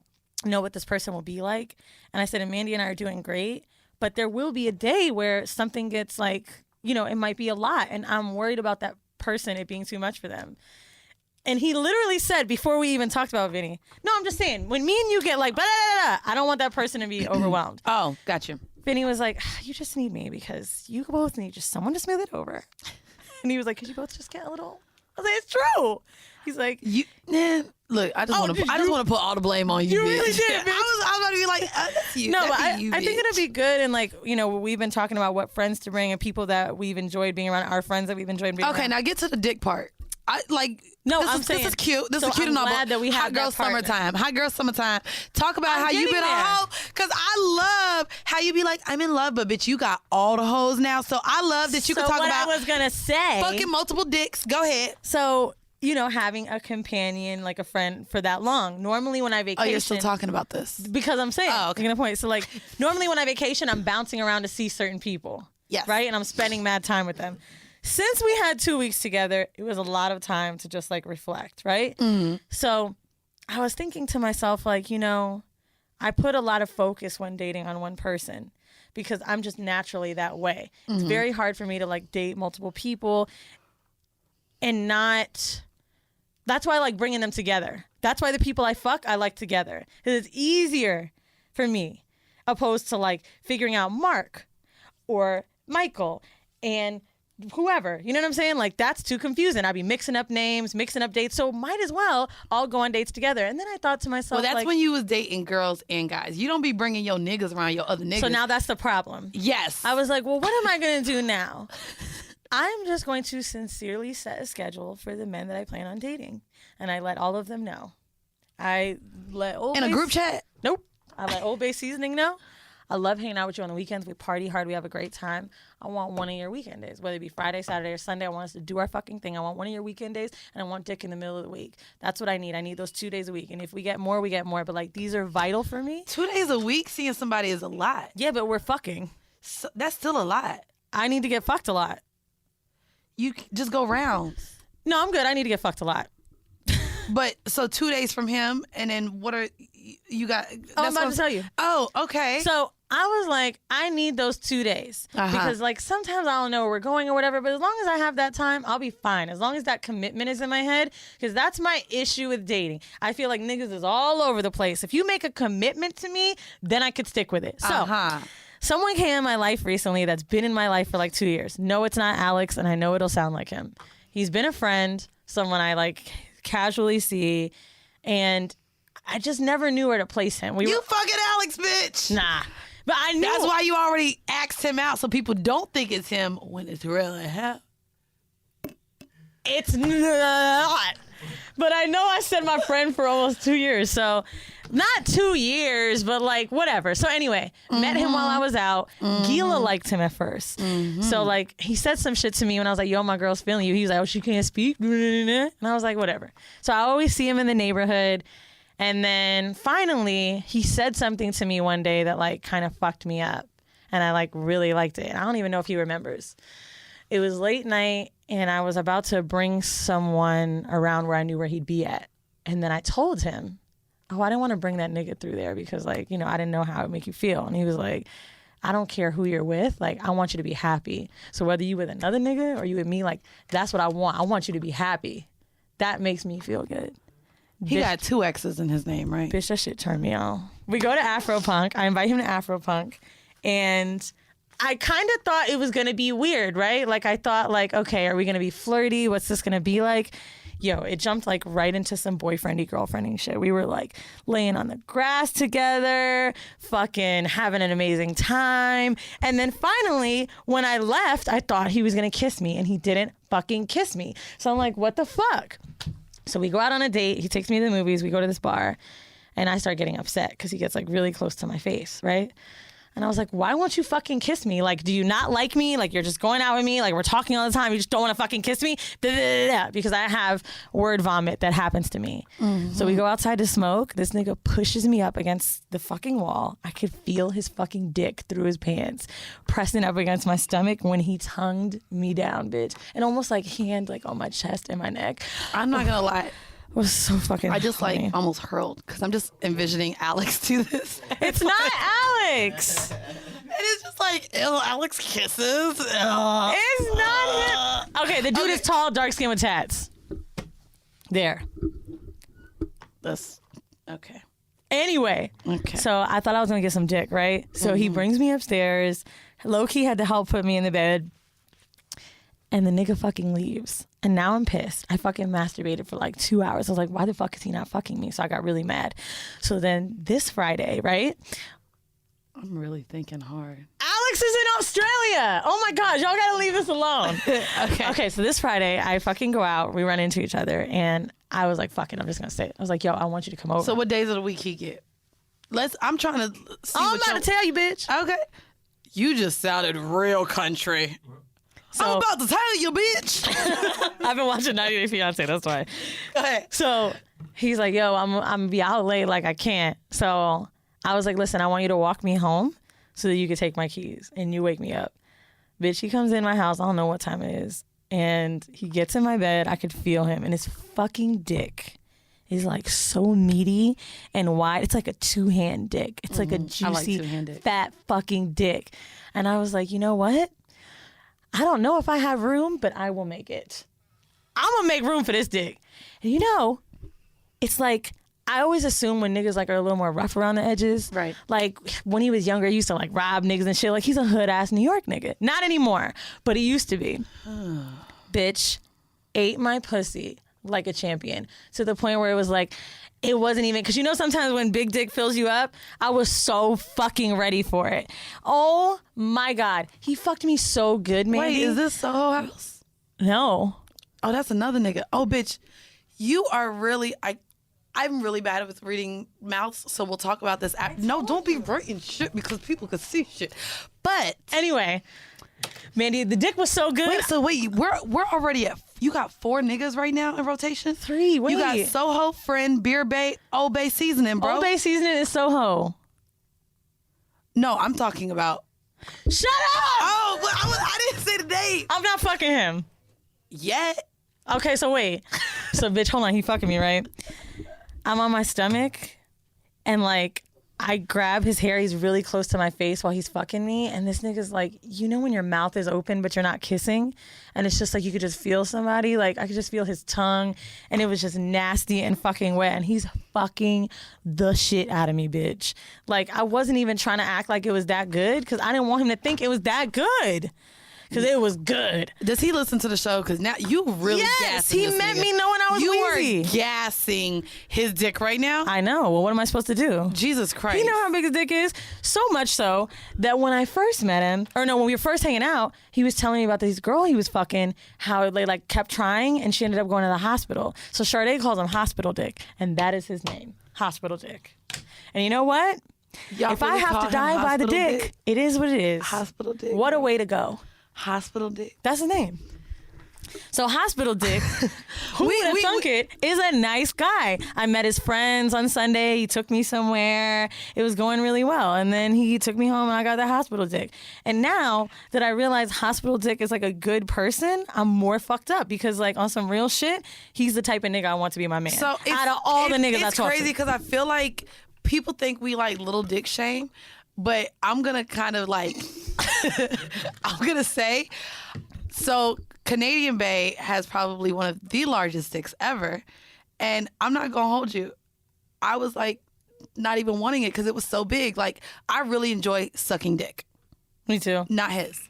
know what this person will be like. And I said, and Mandy and I are doing great, but there will be a day where something gets like, it might be a lot, and I'm worried about that person, it being too much for them. And he literally said, before we even talked about Vinny, no, I'm just saying, when me and you get like, blah, blah, blah, blah, I don't want that person to be overwhelmed. Oh, got you. Vinny was like, you just need me because you both need just someone to smooth it over. And he was like, could you both just get a little? I was like, it's true. He's like, look, I just want to put all the blame on you. You really did, bitch. I was about to be like, that's you. No, but I think it'll be good. And like, we've been talking about what friends to bring and people that we've enjoyed being around, our friends that we've enjoyed being around. Okay, now get to the dick part. This is cute. This is cute and all. Glad that we have Hot girl summertime. Hot girl summertime. Talk about how you been a hoe. Because I love how you be like, I'm in love, but bitch, you got all the hoes now. So I love that you can talk about. I was gonna say fucking multiple dicks. Go ahead. So having a companion, like a friend, for that long. Normally, when I vacation, you're still talking about this because I'm saying. Oh, okay. I'm gonna point. So like, normally when I vacation, I'm bouncing around to see certain people. Yes. Right, and I'm spending mad time with them. Since we had 2 weeks together, it was a lot of time to just like reflect, right? Mm-hmm. So I was thinking to myself, like, I put a lot of focus when dating on one person because I'm just naturally that way. Mm-hmm. It's very hard for me to like date multiple people and not. That's why I like bringing them together. That's why the people I fuck, I like together. Because it's easier for me, opposed to like figuring out Mark or Michael and whoever. You know what I'm saying? Like, that's too confusing. I'd be mixing up names, mixing up dates. So might as well all go on dates together. And then I thought to myself, well, that's like, when you was dating girls and guys. You don't be bringing your niggas around your other niggas. So now that's the problem. Yes. I was like, well, what am I going to do now? I'm just going to sincerely set a schedule for the men that I plan on dating. And I let all of them know. I let Old In a group chat? Nope. I let Old Bay Seasoning know. I love hanging out with you on the weekends. We party hard. We have a great time. I want one of your weekend days, whether it be Friday, Saturday, or Sunday. I want us to do our fucking thing. I want one of your weekend days, and I want dick in the middle of the week. That's what I need. I need those 2 days a week. And if we get more, we get more. But, like, these are vital for me. 2 days a week seeing somebody is a lot. Yeah, but we're fucking. So, that's still a lot. I need to get fucked a lot. You just go rounds. No, I'm good. I need to get fucked a lot. But, so 2 days from him, and then what are you got? Oh, I'm about to tell you. Oh, okay. So I was like, I need those 2 days. Because, like, sometimes I don't know where we're going or whatever, but as long as I have that time, I'll be fine. As long as that commitment is in my head, because that's my issue with dating. I feel like niggas is all over the place. If you make a commitment to me, then I could stick with it. So someone came in my life recently that's been in my life for like 2 years. No, it's not Alex, and I know it'll sound like him. He's been a friend, someone I, like, casually see, and I just never knew where to place him. You fucking Alex, bitch. Nah. But I knew. That's why you already asked him out, so people don't think it's him when it's really him. It's not. But I know I said my friend for almost 2 years, so not 2 years, but like whatever. So anyway, met him while I was out. Gila liked him at first. So like he said some shit to me when I was like, yo, my girl's feeling you. He was like, oh, she can't speak. And I was like, whatever. So I always see him in the neighborhood. And then finally he said something to me one day that like kind of fucked me up. And I like really liked it. I don't even know if he remembers. It was late night and I was about to bring someone around where I knew where he'd be at. And then I told him, oh, I didn't want to bring that nigga through there because like, you know, I didn't know how it would make you feel. And he was like, I don't care who you're with. Like, I want you to be happy. So whether you with another nigga or you with me, like, that's what I want. I want you to be happy. That makes me feel good. He got 2 X's in his name, right? Bitch, that shit turned me on. We go to Afropunk. I invite him to Afropunk. And I kind of thought it was going to be weird, right? Like, I thought, like, okay, are we going to be flirty? What's this going to be like? Yo, it jumped, like, right into some boyfriendy, girlfriending shit. We were, like, laying on the grass together, fucking having an amazing time. And then finally, when I left, I thought he was going to kiss me, and he didn't fucking kiss me. So I'm like, what the fuck? So we go out on a date. He takes me to the movies. We go to this bar. And I start getting upset because he gets, like, really close to my face, right? And I was like, why won't you fucking kiss me? Like, do you not like me? Like, you're just going out with me? Like, we're talking all the time. You just don't want to fucking kiss me? Because I have word vomit that happens to me. So we go outside to smoke. This nigga pushes me up against the fucking wall. I could feel his fucking dick through his pants, pressing up against my stomach when he tongued me down, bitch. And almost like hand like on my chest and my neck. I'm not gonna lie. It was so fucking I just funny. like almost hurled because I'm just envisioning Alex do this. It's not Alex. And it's just like, ew, Alex kisses. It's not him. Okay, the dude is tall, dark skin with tats. There. That's okay. Anyway, so I thought I was gonna get some dick, right? So he brings me upstairs. Low-key had to help put me in the bed. And the nigga fucking leaves. And now I'm pissed. I fucking masturbated for like 2 hours. I was like, why the fuck is he not fucking me? So I got really mad. So then this Friday, right? I'm really thinking hard. Alex is in Australia. Oh my God, y'all gotta leave this alone. Okay, so this Friday, I fucking go out. We run into each other. And I was like, fuck it, I'm just gonna stay. I was like, yo, I want you to come over. So what days of the week he get? I'm trying to see I'm about to tell you, bitch. Okay. You just sounded real country. So, I'm about to tell you, bitch. I've been watching 90 Day Fiance, that's why. Go ahead. So he's like, yo, I'm gonna be out late, like I can't. So I was like, listen, I want you to walk me home so that you can take my keys and you wake me up. Bitch, he comes in my house, I don't know what time it is. And he gets in my bed, I could feel him, and his fucking dick is like so meaty and wide. It's like a 2-hand dick. It's like a juicy, fat fucking dick. And I was like, you know what? I don't know if I have room, but I will make it. I'm going to make room for this dick. And you know, it's like, I always assume when niggas like are a little more rough around the edges. Right. Like when he was younger, he used to like rob niggas and shit. Like he's a hood ass New York nigga. Not anymore, but he used to be. Bitch ate my pussy like a champion to the point where it was like, it wasn't even, because you know sometimes when big dick fills you up, I was so fucking ready for it. Oh my God. He fucked me so good, man. Wait, is this Soho House? No. Oh, that's another nigga. Oh, bitch. You are really, I'm really bad with reading mouths, so we'll talk about this. No, don't be writing shit because people could see shit. But anyway, Mandy, the dick was so good. Wait, we're already at, you got 4 niggas right now in rotation? 3, wait. You got Soho, Friend, Beer Bay, Old Bay Seasoning, bro. Old Bay Seasoning is Soho. No, I'm talking about. Shut up! Oh, but I didn't say the date. I'm not fucking him. Yet. Okay, so wait. So, bitch, hold on. He fucking me, right? I'm on my stomach, and like, I grab his hair. He's really close to my face while he's fucking me. And this nigga's like, you know when your mouth is open but you're not kissing? And it's just like you could just feel somebody. Like I could just feel his tongue. And it was just nasty and fucking wet. And he's fucking the shit out of me, bitch. Like I wasn't even trying to act like it was that good because I didn't want him to think it was that good. Because it was good. Does he listen to the show? Because now you really gassing he this met nigga. me knowing I was wheezy. You are gassing his dick right now? I know. Well, what am I supposed to do? Jesus Christ. You know how big his dick is? So much so that when I first met him, or no, when we were first hanging out, he was telling me about this girl he was fucking, how they like kept trying and she ended up going to the hospital. So Sade calls him Hospital Dick, and that is his name, Hospital Dick. And you know what? Y'all if I have to die by the dick, it is what it is. Hospital Dick. What a way to go. Hospital Dick. That's his name. So Hospital Dick, who would have thunk it, is a nice guy. I met his friends on Sunday. He took me somewhere. It was going really well. And then he took me home and I got that Hospital Dick. And now that I realize Hospital Dick is like a good person, I'm more fucked up because like on some real shit, he's the type of nigga I want to be my man. So out of all the niggas I talk to. It's crazy because I feel like people think we like little dick shame, but I'm going to kind of like... I'm going to say, so Canadian Bay has probably one of the largest dicks ever. And I'm not going to hold you. I was like, not even wanting it because it was so big. Like, I really enjoy sucking dick. Me too. Not his.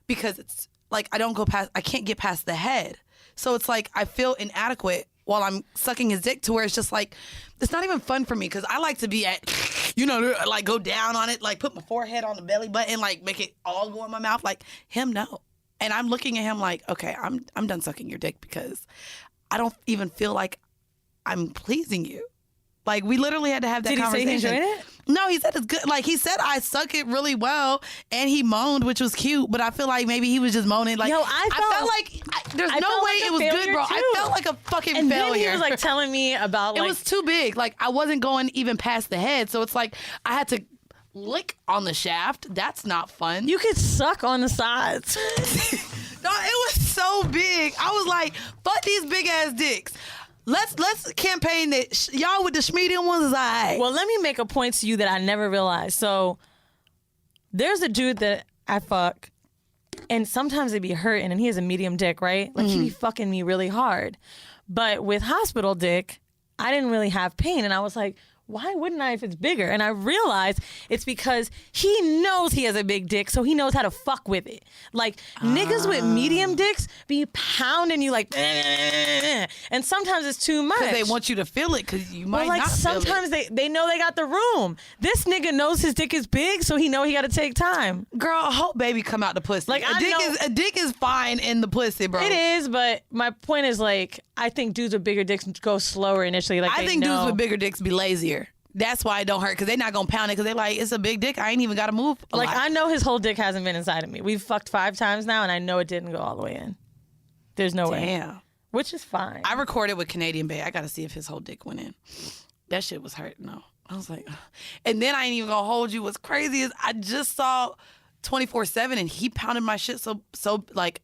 Because it's like, I can't get past the head. So it's like, I feel inadequate while I'm sucking his dick to where it's just like, it's not even fun for me because I like to be at, you know, like go down on it, like put my forehead on the belly button, like make it all go in my mouth. Like him, no. And I'm looking at him like, okay, I'm done sucking your dick because I don't even feel like I'm pleasing you. Like we literally had to have that conversation. Did he say he enjoyed it? No, he said it's good. Like he said I suck it really well, and he moaned, which was cute. But I feel like maybe he was just moaning. Like I felt like there's no way it was good, bro. Too. I felt like a fucking and failure. Then he was like telling me about like it was too big. Like I wasn't going even past the head, so it's like I had to lick on the shaft. That's not fun. You could suck on the sides. No, it was so big. I was like, fuck these big ass dicks. Let's campaign that y'all with the medium ones is all right. Well, let me make a point to you that I never realized. So there's a dude that I fuck, and sometimes it be hurting, and he has a medium dick, right? Like he be fucking me really hard. But with Hospital Dick, I didn't really have pain, and I was like, why wouldn't I if it's bigger? And I realized it's because he knows he has a big dick, so he knows how to fuck with it. Like, niggas with medium dicks be pounding you like, and sometimes it's too much. Because they want you to feel it, because you might not feel it. Sometimes they know they got the room. This nigga knows his dick is big, so he know he got to take time. Girl, I hope baby come out the pussy. Like, a dick is fine in the pussy, bro. It is, but my point is, like, I think dudes with bigger dicks go slower initially. Like, I think dudes with bigger dicks be lazier. That's why it don't hurt, because they're not going to pound it, because they're like, it's a big dick. I ain't even got to move a lot. I know his whole dick hasn't been inside of me. We've fucked 5 times now, and I know it didn't go all the way in. There's no way. Damn. Which is fine. I recorded with Canadian Bay. I got to see if his whole dick went in. That shit was hurting, though. I was like, ugh. And then I ain't even going to hold you. What's crazy is I just saw 24/7, and he pounded my shit so like,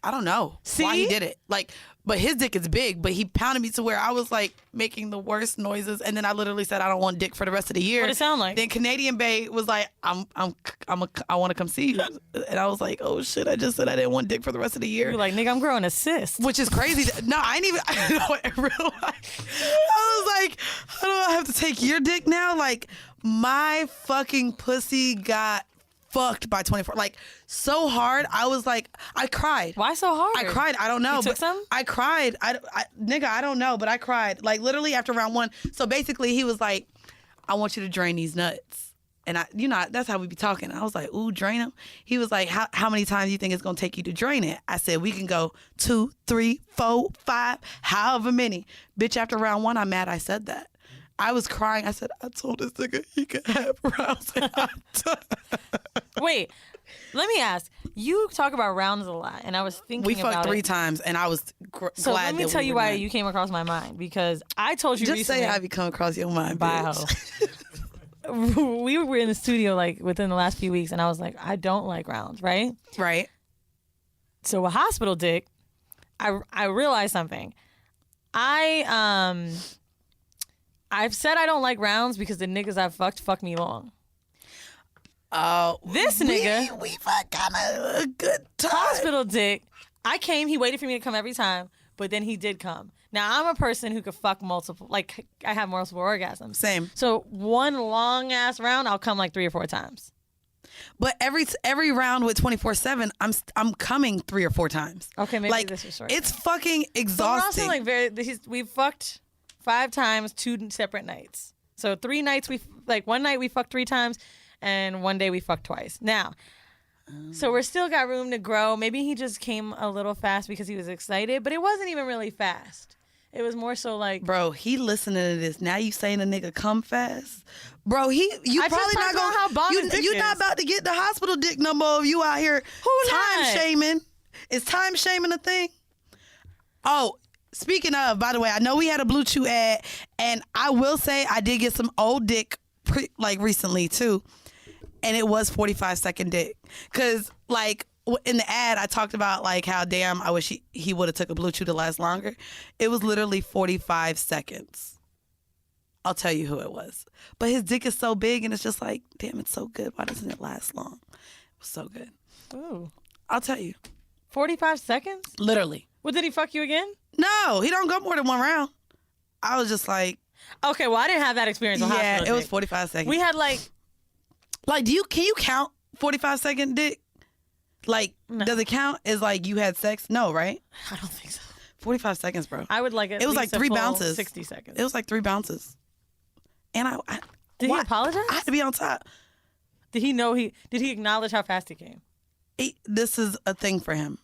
I don't know why he did it. Like, but his dick is big, but he pounded me to where I was like making the worst noises, and then I literally said I don't want dick for the rest of the year. What did it sound like? Then Canadian Bay was like, I want to come see you, and I was like, oh shit, I just said I didn't want dick for the rest of the year. You're like, nigga, I'm growing a cyst, which is crazy. No, I ain't even. I know in real life. I was like, how do I have to take your dick now? Like, my fucking pussy got fucked by 24, like so hard. I was like, I cried. Why so hard? I cried. I don't know. You took some? I cried. Nigga, I don't know, but I cried. Like literally after round 1. So basically, he was like, I want you to drain these nuts, and that's how we be talking. I was like, ooh, drain them. He was like, how many times do you think it's gonna take you to drain it? I said, we can go 2, 3, 4, 5, however many. Bitch, after round 1, I'm mad I said that. I was crying. I said, I told this nigga he could have rounds. Wait, let me ask. You talk about rounds a lot, and I was thinking about it. We fucked 3 times, and I was glad. So let me tell you why you came across my mind, because I told you just recently. Just say how you come across your mind, bitch. We were in the studio like within the last few weeks, and I was like, I don't like rounds, right? Right. So a hospital dick, I realized something. I've said I don't like rounds because the niggas I've fuck me long. Oh, this nigga, we fuck kind of a good time. Hospital dick. I came. He waited for me to come every time, but then he did come. Now I'm a person who could fuck multiple. Like I have multiple orgasms. Same. So one long ass round, I'll come like 3 or 4 times. But every round with 24/7, I'm coming 3 or 4 times. Okay, maybe like, this is short. It's fucking exhausting. But we're also like we fucked 5 times, 2 separate nights. So 3 nights one night we fucked 3 times, and one day we fucked twice. Now, so we're still got room to grow. Maybe he just came a little fast because he was excited, but it wasn't even really fast. It was more so like, bro, he listening to this. Now you saying a nigga come fast, bro? You probably not gonna. You not about to get the hospital dick no more. You out here shaming. Is time shaming a thing? Oh. Speaking of, by the way, I know we had a Blue Chew ad, and I will say I did get some old dick recently too, and it was 45-second dick. Cause like in the ad, I talked about like how damn I wish he would have took a Blue Chew to last longer. It was literally 45 seconds. I'll tell you who it was, but his dick is so big, and it's just like, damn, it's so good. Why doesn't it last long? It was so good. Ooh, I'll tell you. 45 seconds? Literally. Well, did he fuck you again? No, he don't go more than 1 round. I was just like, okay, well, I didn't have that experience. Yeah, it was 45 seconds. We had like, can you count 45-second dick? Like, no. Does it count as like you had sex? No, right? I don't think so. 45 seconds, bro. I would like it. It was like 3 bounces. 60 seconds. It was like 3 bounces. And I did he apologize? I had to be on top. Did he acknowledge how fast he came? This is a thing for him.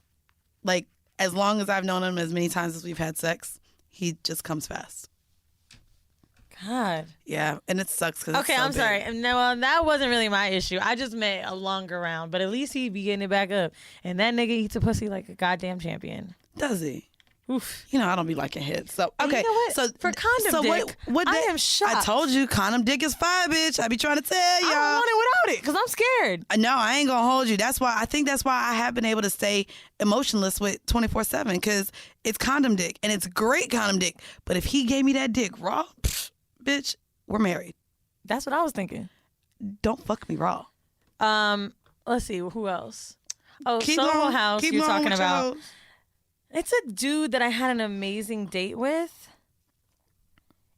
Like, as long as I've known him, as many times as we've had sex, he just comes fast. God. Yeah, and it sucks because okay, I'm sorry. No, that wasn't really my issue. I just meant a longer round, but at least he be getting it back up. And that nigga eats a pussy like a goddamn champion. Does he? Oof. I don't be liking hits. So okay, you know what? So for condom dick, what I am shocked. I told you, condom dick is fire, bitch. I be trying to tell y'all. I don't want it without it because I'm scared. No, I ain't gonna hold you. That's why I have been able to stay emotionless with 24/7 because it's condom dick and it's great condom dick. But if he gave me that dick raw, bitch, we're married. That's what I was thinking. Don't fuck me raw. Let's see who else. Oh, Soho House. You're talking about. It's a dude that I had an amazing date with,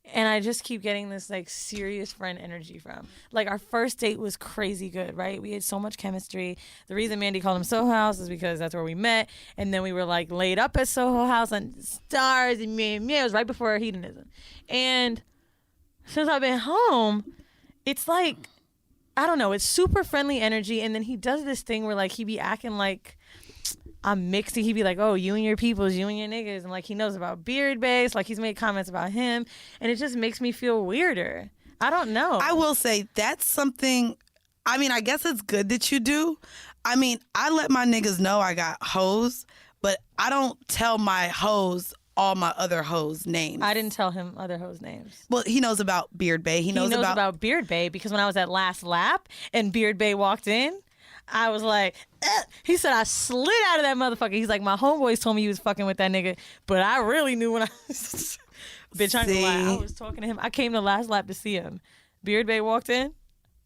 and I just keep getting this like serious friend energy from. Like our first date was crazy good, right? We had so much chemistry. The reason Mandy called him Soho House is because that's where we met, and then we were like laid up at Soho House on stars, and it was right before hedonism. And since I've been home, it's like, I don't know, it's super friendly energy, and then he does this thing where like he be acting like I'm mixed. He'd be like, oh, you and your peoples, you and your niggas. And like, he knows about Beard Base. Like, he's made comments about him. And it just makes me feel weirder. I don't know. I will say that's something, I mean, I guess it's good that you do. I mean, I let my niggas know I got hoes, but I don't tell my hoes all my other hoes' names. I didn't tell him other hoes' names. Well, he knows about Beard Bay. He knows about Beard Bay because when I was at Last Lap and Beard Bay walked in, I was like, he said, I slid out of that motherfucker. He's like, my homeboys told me you was fucking with that nigga, but I really knew when I bitch, I ain't gonna lie. I was talking to him. I came to Last Lap to see him. Beard Bay walked in,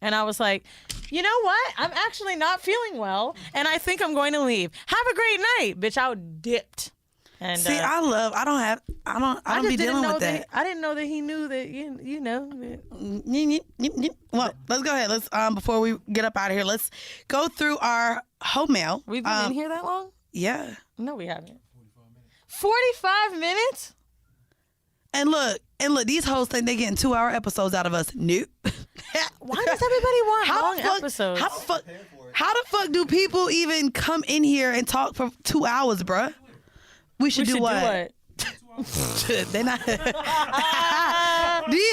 and I was like, you know what? I'm actually not feeling well, and I think I'm going to leave. Have a great night, bitch. I dipped. And see, I don't be dealing with that. I didn't know that he knew that you know. Well, let's go ahead. Let's before we get up out of here, let's go through our home mail. We've been in here that long? Yeah. No, we haven't. 45 minutes? And look, these hoes think they getting 2-hour episodes out of us. Nope. Why does everybody want long episodes? How the fuck do people even come in here and talk for 2 hours, bruh? We should do what? They not. These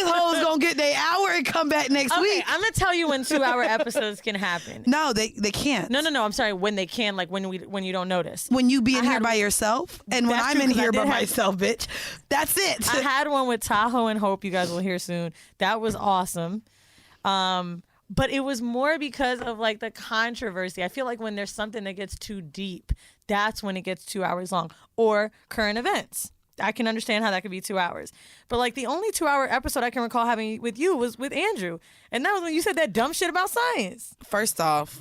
hoes gonna get their hour and come back next week. I'm gonna tell you when 2-hour episodes can happen. No, they can't. No. I'm sorry. When they can, like when you don't notice. When you be in here by yourself, and when I'm in here by myself, bitch. That's it. I had one with Tahoe and Hope. You guys will hear soon. That was awesome. But it was more because of like the controversy. I feel like when there's something that gets too deep, that's when it gets 2 hours long. Or current events. I can understand how that could be 2 hours. But like the only 2-hour episode I can recall having with you was with Andrew. And that was when you said that dumb shit about science. First off,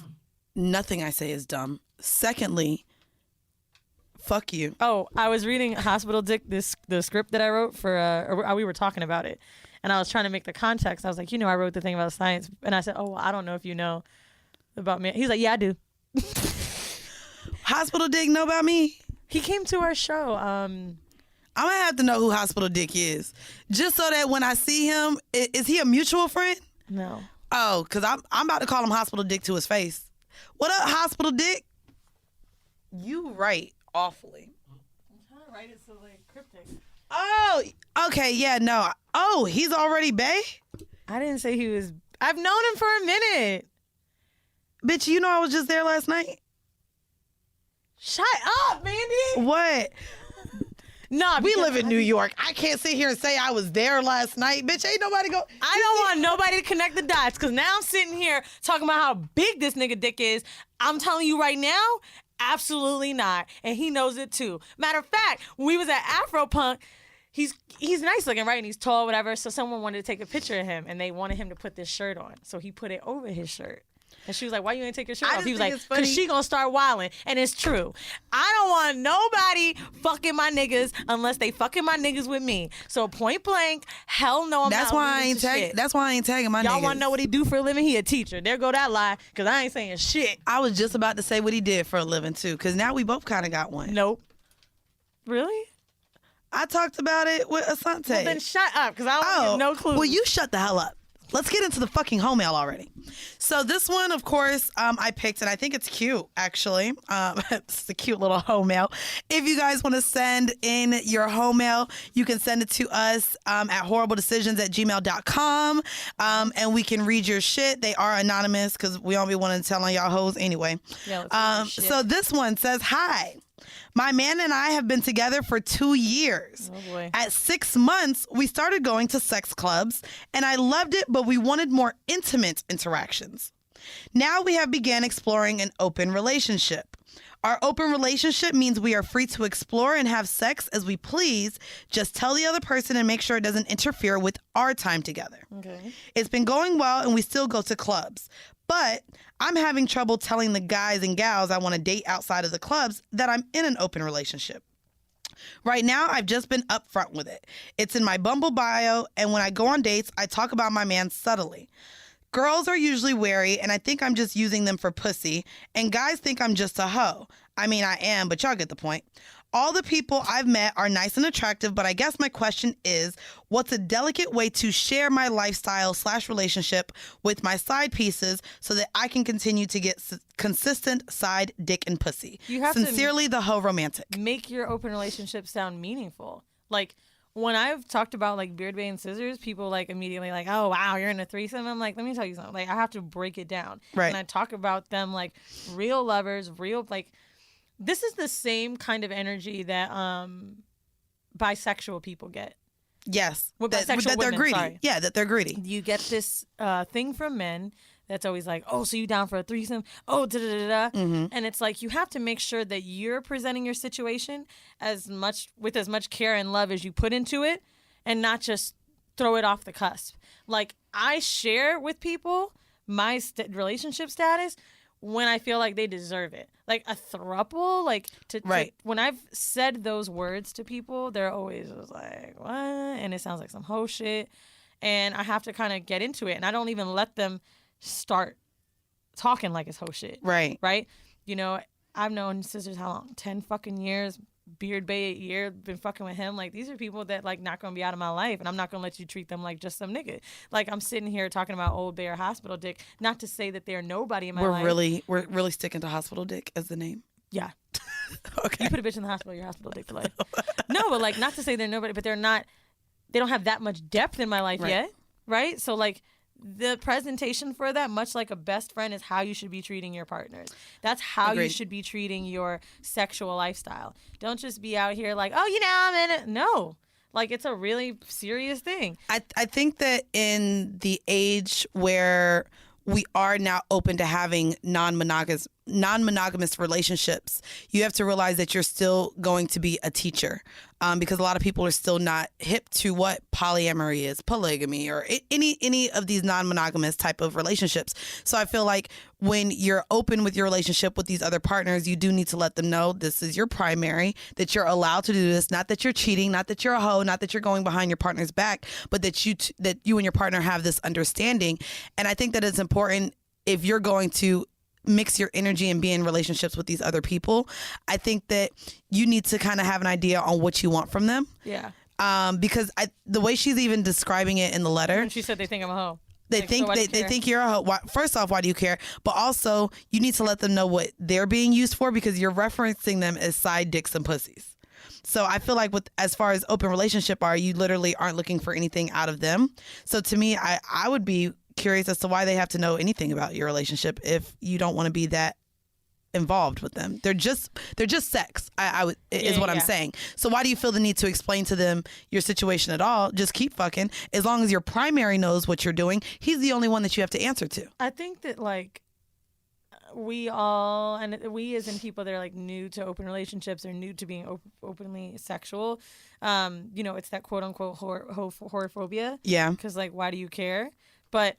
nothing I say is dumb. Secondly, fuck you. Oh, I was reading Hospital Dick, the script that I wrote for, we were talking about it. And I was trying to make the context. I was like, I wrote the thing about science. And I said, I don't know if you know about me. He's like, yeah, I do. Hospital Dick know about me? He came to our show. I'm going to have to know who Hospital Dick is. Just so that when I see him, is he a mutual friend? No. Oh, because I'm about to call him Hospital Dick to his face. What up, Hospital Dick? You write awfully. I'm trying to write it so like cryptic. Oh, okay, yeah, no. Oh, he's already bae? I didn't say he was. I've known him for a minute. Bitch, you know I was just there last night. Shut up, Mandy. What? No, we live in New York. I can't sit here and say I was there last night. Bitch, ain't nobody go. I don't want nobody to connect the dots because now I'm sitting here talking about how big this nigga dick is. I'm telling you right now, absolutely not. And he knows it too. Matter of fact, when we was at Afropunk, he's nice looking, right? And he's tall, whatever. So someone wanted to take a picture of him and they wanted him to put this shirt on. So he put it over his shirt. And she was like, why you ain't take your shirt off? He was like, because she gonna start wilding. And it's true. I don't want nobody fucking my niggas unless they fucking my niggas with me. So point blank, hell no, I'm that's not. Why I ain't that's why I ain't tagging my niggas. Y'all want to know what he do for a living? He a teacher. There go that lie, because I ain't saying shit. I was just about to say what he did for a living, too, because now we both kind of got one. Nope. Really? I talked about it with Asante. Well, then shut up, because I don't have no clue. Well, you shut the hell up. Let's get into the fucking home mail already. So this one, of course, I picked, and I think it's cute, actually. It's a cute little home mail. If you guys want to send in your home mail, you can send it to us at horribledecisions@gmail.com, and we can read your shit. They are anonymous because we don't be wanting to tell on y'all hoes anyway. Yeah, so this one says, hi. My man and I have been together for 2 years. Oh boy. At 6 months, we started going to sex clubs, and I loved it, but we wanted more intimate interactions. Now we have began exploring an open relationship. Our open relationship means we are free to explore and have sex as we please. Just tell the other person and make sure it doesn't interfere with our time together. Okay. It's been going well, and we still go to clubs. But I'm having trouble telling the guys and gals I want to date outside of the clubs that I'm in an open relationship. Right now, I've just been upfront with it. It's in my Bumble bio, and when I go on dates, I talk about my man subtly. Girls are usually wary, and I think I'm just using them for pussy, and guys think I'm just a hoe. I mean, I am, but y'all get the point. All the people I've met are nice and attractive, but I guess my question is, what's a delicate way to share my lifestyle/relationship with my side pieces so that I can continue to get consistent side dick and pussy? You have Sincerely, the hoe romantic. Make your open relationship sound meaningful. Like, when I've talked about like Beard Bay and Scissors, people like immediately like, oh wow, you're in a threesome. I'm like, let me tell you something. Like, I have to break it down. Right. And I talk about them like real lovers, real like. This is the same kind of energy that bisexual people get. Yes. That they're greedy. Sorry. Yeah, that they're greedy. You get this thing from men that's always like, oh, so you down for a threesome? Oh, da da da da. And it's like you have to make sure that you're presenting your situation with as much care and love as you put into it, and not just throw it off the cusp. Like, I share with people my relationship status when I feel like they deserve it. Like a throuple, like when I've said those words to people, they're always like, what? And it sounds like some hoe shit. And I have to kind of get into it. And I don't even let them start talking like it's hoe shit. Right. Right? You know, I've known sisters how long? 10 fucking years. Beard Bay a year, been fucking with him. Like, these are people that like not gonna be out of my life, and I'm not gonna let you treat them like just some nigga. Like, I'm sitting here talking about Old Bay or Hospital Dick, not to say that they're nobody in my life. We're really sticking to Hospital Dick as the name. Yeah. Okay. You put a bitch in the hospital, you're Hospital Dick for life. No, but like, not to say they're nobody, but they don't have that much depth in my life yet, right? So like, the presentation for that, much like a best friend, is how you should be treating your partners. That's how you should be treating your sexual lifestyle. Don't just be out here like, oh, you know, I'm in it. No. Like, it's a really serious thing. I think that in the age where we are now open to having non-monogamous relationships, you have to realize that you're still going to be a teacher, because a lot of people are still not hip to what polyamory is, polygamy, or any of these non-monogamous type of relationships. So I feel like when you're open with your relationship with these other partners, you do need to let them know this is your primary, that you're allowed to do this, not that you're cheating, not that you're a hoe, not that you're going behind your partner's back, but that you and your partner have this understanding. And I think that it's important, if you're going to mix your energy and be in relationships with these other people, I think that you need to kind of have an idea on what you want from them. Yeah. Because the way she's even describing it in the letter, and she said they think I'm a hoe. They think you're a hoe. First off, why do you care? But also, you need to let them know what they're being used for, because you're referencing them as side dicks and pussies. So I feel like as far as open relationship you literally aren't looking for anything out of them. So to me, I would be curious as to why they have to know anything about your relationship if you don't want to be that involved with them. They're just sex. I'm saying. So why do you feel the need to explain to them your situation at all? Just keep fucking. As long as your primary knows what you're doing, he's the only one that you have to answer to. I think that like we as in people that are like new to open relationships or new to being openly sexual, you know, it's that quote unquote whorephobia. Yeah. Because like, why do you care? But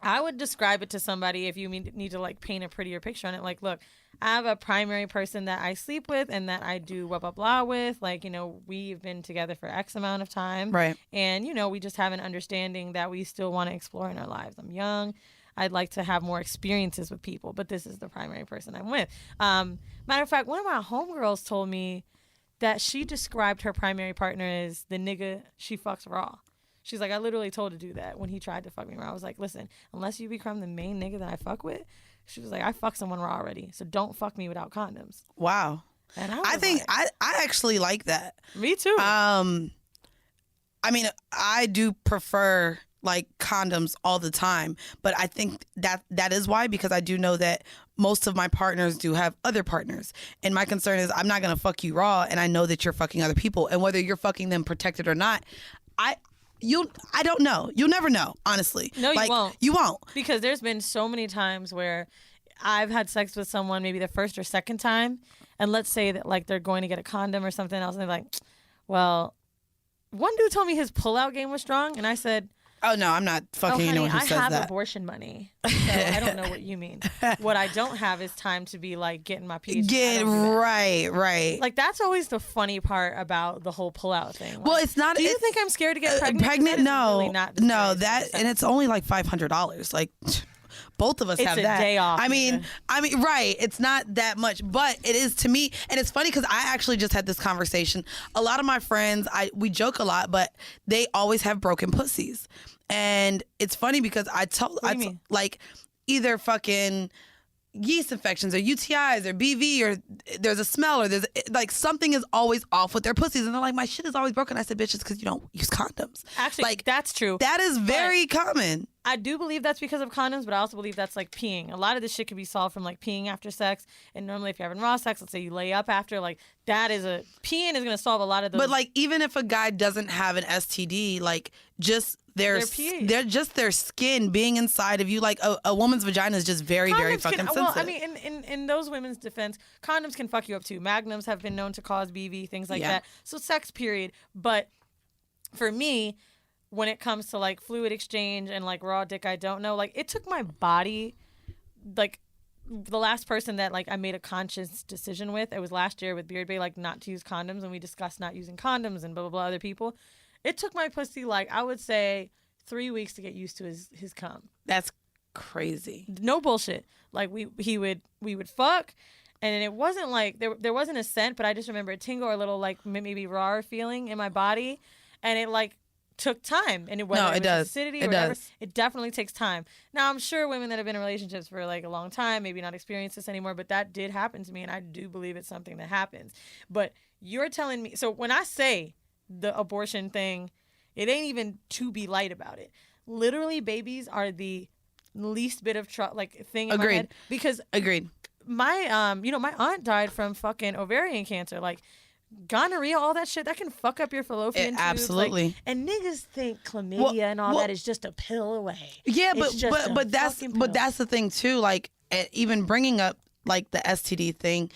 I would describe it to somebody, if you need to like paint a prettier picture on it. Like, look, I have a primary person that I sleep with and that I do blah, blah, blah with. Like, you know, we've been together for X amount of time. Right. And, you know, we just have an understanding that we still want to explore in our lives. I'm young. I'd like to have more experiences with people, but this is the primary person I'm with. Matter of fact, one of my homegirls told me that she described her primary partner as the nigga she fucks raw. She's like, I literally told her to do that when he tried to fuck me raw. I was like, listen, unless you become the main nigga that I fuck with, she was like, I fuck someone raw already, so don't fuck me without condoms. Wow. And I think like, I actually like that. Me too. I mean, I do prefer like condoms all the time, but I think that is why, because I do know that most of my partners do have other partners, and my concern is I'm not gonna fuck you raw, and I know that you're fucking other people, and whether you're fucking them protected or not, I don't know. You'll never know, honestly. No, like, you won't. You won't. Because there's been so many times where I've had sex with someone maybe the first or second time, and let's say that like they're going to get a condom or something else, and they're like, well, one dude told me his pullout game was strong, and I said, oh no, I'm not fucking anyone who says that. I have abortion money, so I don't know what you mean. What I don't have is time to be like getting my PhD. Right. Like, that's always the funny part about the whole pullout thing. Like, well, it's not. Do you think I'm scared to get pregnant? Pregnant? No, really not and it's only like $500. Like, both of us have that. It's a day off. I mean, right. It's not that much, but it is to me. And it's funny because I actually just had this conversation. A lot of my friends, we joke a lot, but they always have broken pussies. And it's funny because like either fucking yeast infections or UTIs or BV, or there's a smell, or there's like something is always off with their pussies, and they're like, my shit is always broken. I said, bitch, it's because you don't use condoms. Actually, like, that's true. That is very common. I do believe that's because of condoms, but I also believe that's like peeing. A lot of this shit can be solved from like peeing after sex. And normally if you're having raw sex, let's say you lay up after, like peeing is going to solve a lot of those. But like even if a guy doesn't have an STD, like just they're just their skin being inside of you, like a woman's vagina is just very, very fucking sensitive. Well, I mean, in those women's defense, condoms can fuck you up too. Magnums have been known to cause BV, things like that. So sex, period. But for me, when it comes to like fluid exchange and like raw dick, I don't know. Like it took my body, like the last person that like I made a conscious decision with, it was last year with Beard Bay, like not to use condoms, and we discussed not using condoms and blah blah blah other people. It took my pussy like I would say 3 weeks to get used to his cum. That's crazy. No bullshit. Like we would fuck, and it wasn't like there wasn't a scent, but I just remember a tingle or a little like maybe raw feeling in my body, and it like took time. And it does. Acidity or whatever, it definitely takes time. Now I'm sure women that have been in relationships for like a long time maybe not experience this anymore, but that did happen to me, and I do believe it's something that happens. But you're telling me, so when I say the abortion thing, it ain't even to be light about it. Literally, babies are the least bit of thing in my head. Because my my aunt died from fucking ovarian cancer. Like gonorrhea, all that shit, that can fuck up your fallopian tubes. Absolutely. Like, and niggas think chlamydia and all that is just a pill away. Yeah, but that's the thing too. Like even bringing up like the STD thing,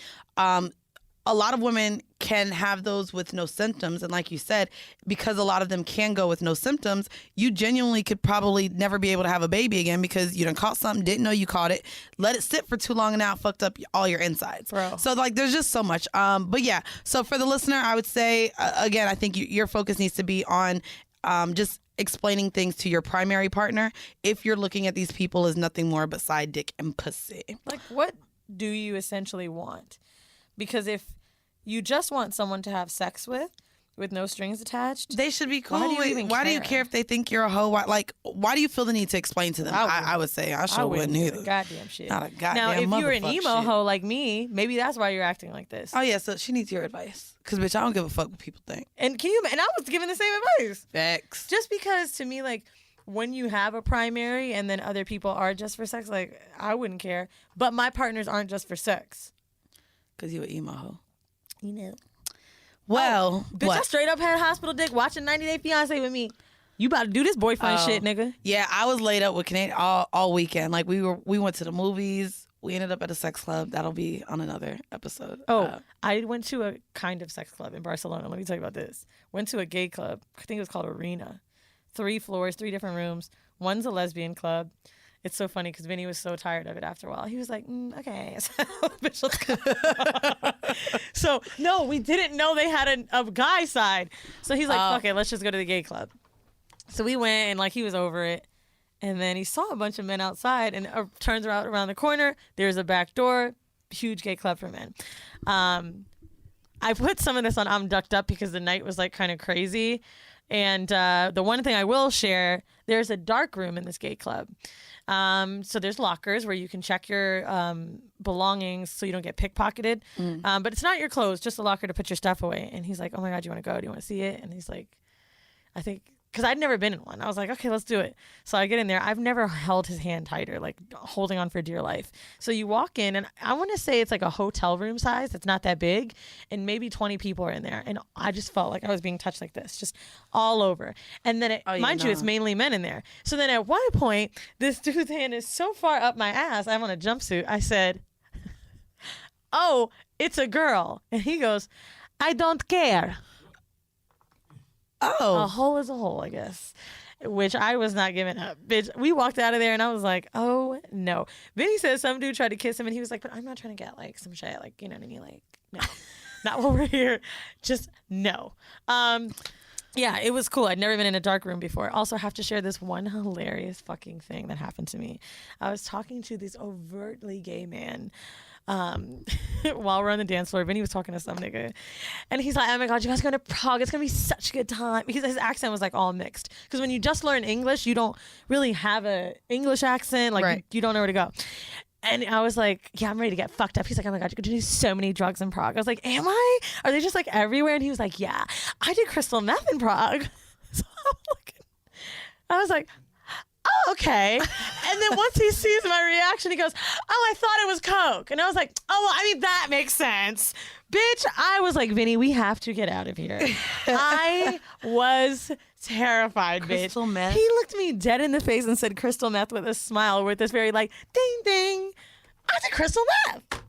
a lot of women can have those with no symptoms. And like you said, because a lot of them can go with no symptoms, you genuinely could probably never be able to have a baby again because you done caught something, didn't know you caught it, let it sit for too long, and now it fucked up all your insides. Bro. So like there's just so much. But yeah, so for the listener, I would say, again, I think your focus needs to be on just explaining things to your primary partner if you're looking at these people as nothing more but side dick and pussy. Like what do you essentially want? Because if you just want someone to have sex with no strings attached, they should be cool. Why do you care if they think you're a hoe? Why do you feel the need to explain to them? I would say I sure wouldn't either. Goddamn shit. Not a goddamn now, if you were an emo shit. hoe like me, maybe that's why you're acting like this. Oh yeah, so she needs your advice. Cause bitch, I don't give a fuck what people think. And I was giving the same advice. Facts. Just because to me, like when you have a primary and then other people are just for sex, like I wouldn't care. But my partners aren't just for sex. Cause you an emo hoe. You know. Well, bitch, I straight up had hospital dick watching 90 Day Fiancé with me. You about to do this boyfriend shit, nigga. Yeah, I was laid up with Canadian all weekend. Like we went to the movies. We ended up at a sex club. That'll be on another episode. I went to a kind of sex club in Barcelona. Let me tell you about this. Went to a gay club. I think it was called Arena. 3 floors, 3 different rooms. One's a lesbian club. It's so funny because Vinny was so tired of it after a while. He was like, okay. Bitch, let's go. So, no, we didn't know they had a guy side. So he's like, fuck it, let's just go to the gay club. So we went and like he was over it. And then he saw a bunch of men outside and turns around the corner. There's a back door. Huge gay club for men. I put some of this on I'm Ducked Up because the night was like kind of crazy. And the one thing I will share, there's a dark room in this gay club. So there's lockers where you can check your belongings so you don't get pickpocketed. But it's not your clothes, just a locker to put your stuff away. And he's like, oh my God, you want to go? Do you want to see it? And he's like, I think, because I'd never been in one. I was like, okay, let's do it. So I get in there. I've never held his hand tighter, like holding on for dear life. So you walk in, and I want to say it's like a hotel room size. It's not that big, and maybe 20 people are in there. And I just felt like I was being touched like this, just all over. And then, mind you, it's mainly men in there. So then at one point, this dude's hand is so far up my ass, I'm on a jumpsuit. I said, oh, it's a girl. And he goes, I don't care. Oh. A hole is a hole, I guess. Which I was not giving up. Bitch, we walked out of there and I was like, oh no. Vinny said some dude tried to kiss him and he was like, but I'm not trying to get like some shit. Like, you know what I mean? Like, no. Not while we're here. Just no. Yeah, it was cool. I'd never been in a dark room before. Also have to share this one hilarious fucking thing that happened to me. I was talking to this overtly gay man while we're on the dance floor. Vinny was talking to some nigga and he's like, oh my God, you guys going to Prague, it's gonna be such a good time. Because his accent was like all mixed, because when you just learn English you don't really have a English accent, like right. you don't know where to go. And I was like, yeah, I'm ready to get fucked up. He's like, oh my God, you're gonna do so many drugs in Prague. I was like, am I? Are they just like everywhere? And he was like, yeah, I did crystal meth in Prague. So I was like, okay. And then once he sees my reaction, he goes, oh, I thought it was Coke. And I was like, oh, well, I mean, that makes sense. Bitch, I was like, Vinny, we have to get out of here. I was terrified, crystal bitch. Meth? He looked me dead in the face and said crystal meth with a smile, with this very like, ding, ding. I said crystal meth.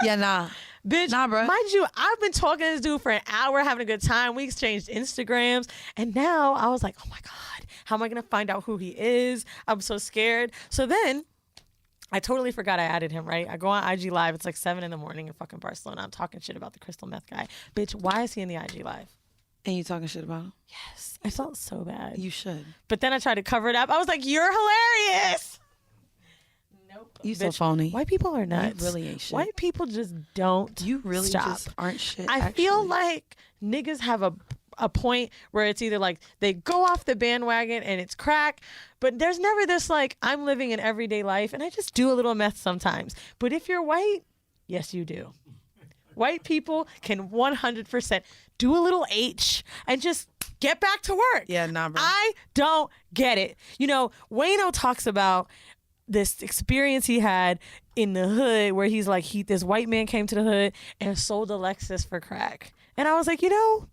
Yeah, nah. Bitch, nah, bro. Mind you, I've been talking to this dude for an hour, having a good time. We exchanged Instagrams. And now I was like, oh my God, how am I going to find out who he is? I'm so scared. So then I totally forgot I added him, right? I go on IG Live. It's like 7 a.m. in fucking Barcelona. I'm talking shit about the crystal meth guy. Bitch, why is he in the IG Live? And you talking shit about him? Yes. I felt so bad. You should. But then I tried to cover it up. I was like, you're hilarious. Nope. You so phony. White people are nuts. You really ain't shit. White people just don't. You really stop. just aren't shit. I feel like niggas have a point where it's either like they go off the bandwagon and it's crack, but there's never this like, I'm living an everyday life and I just do a little meth sometimes. But if you're white, yes, you do. White people can 100% do a little H and just get back to work. Yeah, nah, bro. I don't get it. You know, Wayno talks about this experience he had in the hood where he's like, this white man came to the hood and sold a Lexus for crack. And I was like, you know,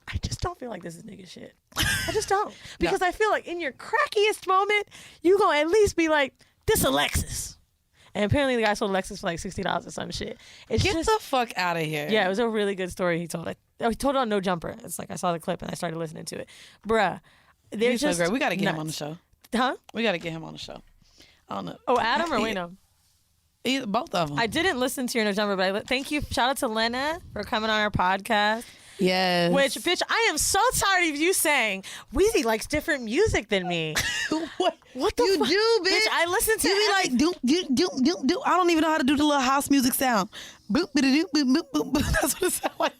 I just don't feel like this is nigga shit. I just don't. Because I feel like in your crackiest moment, you gonna at least be like, this a Lexus. And apparently the guy sold a Lexus for like $60 or some shit. Get the fuck out of here. Yeah, it was a really good story he told. He told it on No Jumper. It's like I saw the clip and I started listening to it. Bruh, they're He's just so great. We got to get nuts. him on the show. Huh? We got to get him on the show. I don't know. Oh, Adam or Wayno? Either, both of them. I didn't listen to your No Jumper, but thank you. Shout out to Lena for coming on our podcast. Yes. Which, bitch, I am so tired of you saying Weezy likes different music than me. What the you do, bitch? I listen to you be like do. I don't even know how to do the little house music sound. Boop, boop, boop, boop, boop. That's what it sounds like.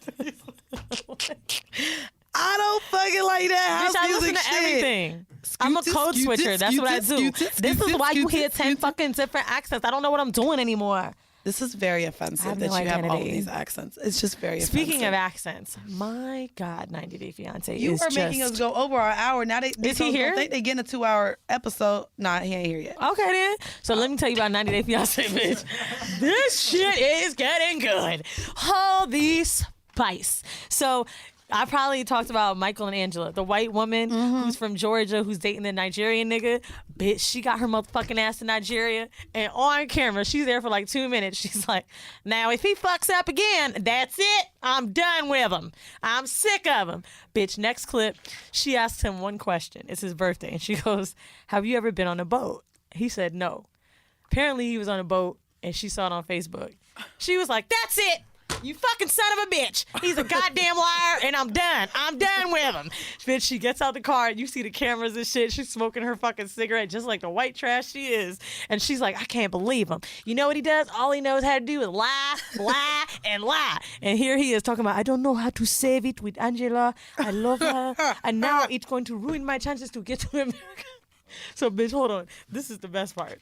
I don't fucking like that house bitch, I music listen to shit. everything. I'm a code switcher. That's what I do. This is why you hear 10 fucking different accents. I don't know what I'm doing anymore. This is very offensive that you have all of these accents. It's just very offensive. Speaking of accents, my God, 90 Day Fiance you is are making us go over our hour. Now they is he here? Think they getting a 2-hour episode. Nah, he ain't here yet. Okay then. So let me tell you about 90 Day Fiance, bitch. This shit is getting good. Holy spice. So I probably talked about Michael and Angela, the white woman who's from Georgia who's dating the Nigerian nigga. Bitch, she got her motherfucking ass to Nigeria, and on camera, she's there for like 2 minutes. She's like, now if he fucks up again, that's it. I'm done with him. I'm sick of him. Bitch, next clip, she asks him one question. It's his birthday, and she goes, have you ever been on a boat? He said no. Apparently he was on a boat, and she saw it on Facebook. She was like, that's it. You fucking son of a bitch. He's a goddamn liar, and I'm done. I'm done with him. Bitch, she gets out the car, and you see the cameras and shit. She's smoking her fucking cigarette just like the white trash she is. And she's like, I can't believe him. You know what he does? All he knows how to do is lie, lie, and lie. And here he is talking about, I don't know how to save it with Angela. I love her. And now it's going to ruin my chances to get to America. So, bitch, hold on. This is the best part.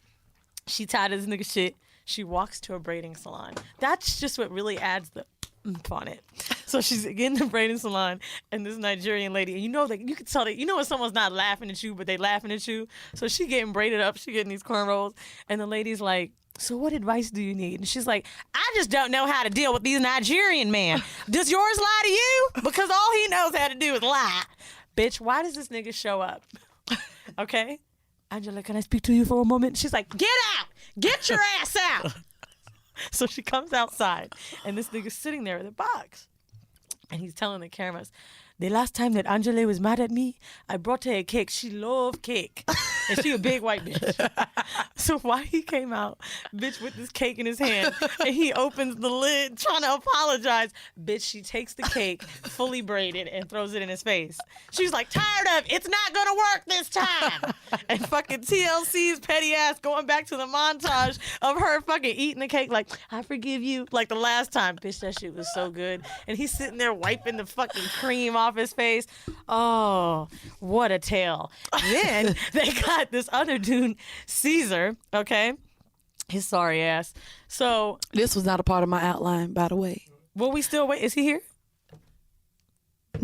She tired of this nigga shit. She walks to a braiding salon. That's just what really adds the oomph on it. So she's in the braiding salon, and this Nigerian lady, and you know that you can tell that, you know when someone's not laughing at you, but they laughing at you. So she getting braided up, she getting these cornrows, and the lady's like, so what advice do you need? And she's like, I just don't know how to deal with these Nigerian men. Does yours lie to you? Because all he knows how to do is lie. Bitch, why does this nigga show up? Okay? Angela, can I speak to you for a moment? She's like, get out! Get your ass out! So she comes outside, and this nigga's sitting there with a box. And he's telling the cameras, the last time that Angela was mad at me, I brought her a cake. She loved cake. And she a big white bitch. So why he came out, bitch, with this cake in his hand, and he opens the lid trying to apologize. Bitch, she takes the cake, fully braided, and throws it in his face. She's like, tired of it. It's not going to work this time. And fucking TLC's petty ass going back to the montage of her fucking eating the cake like, I forgive you. Like the last time. Bitch, that shit was so good. And he's sitting there wiping the fucking cream off his face. Oh, what a tale. Then they got this other dude, Caesar, okay? His sorry ass. So this was not a part of my outline, by the way. Will we still wait? Is he here?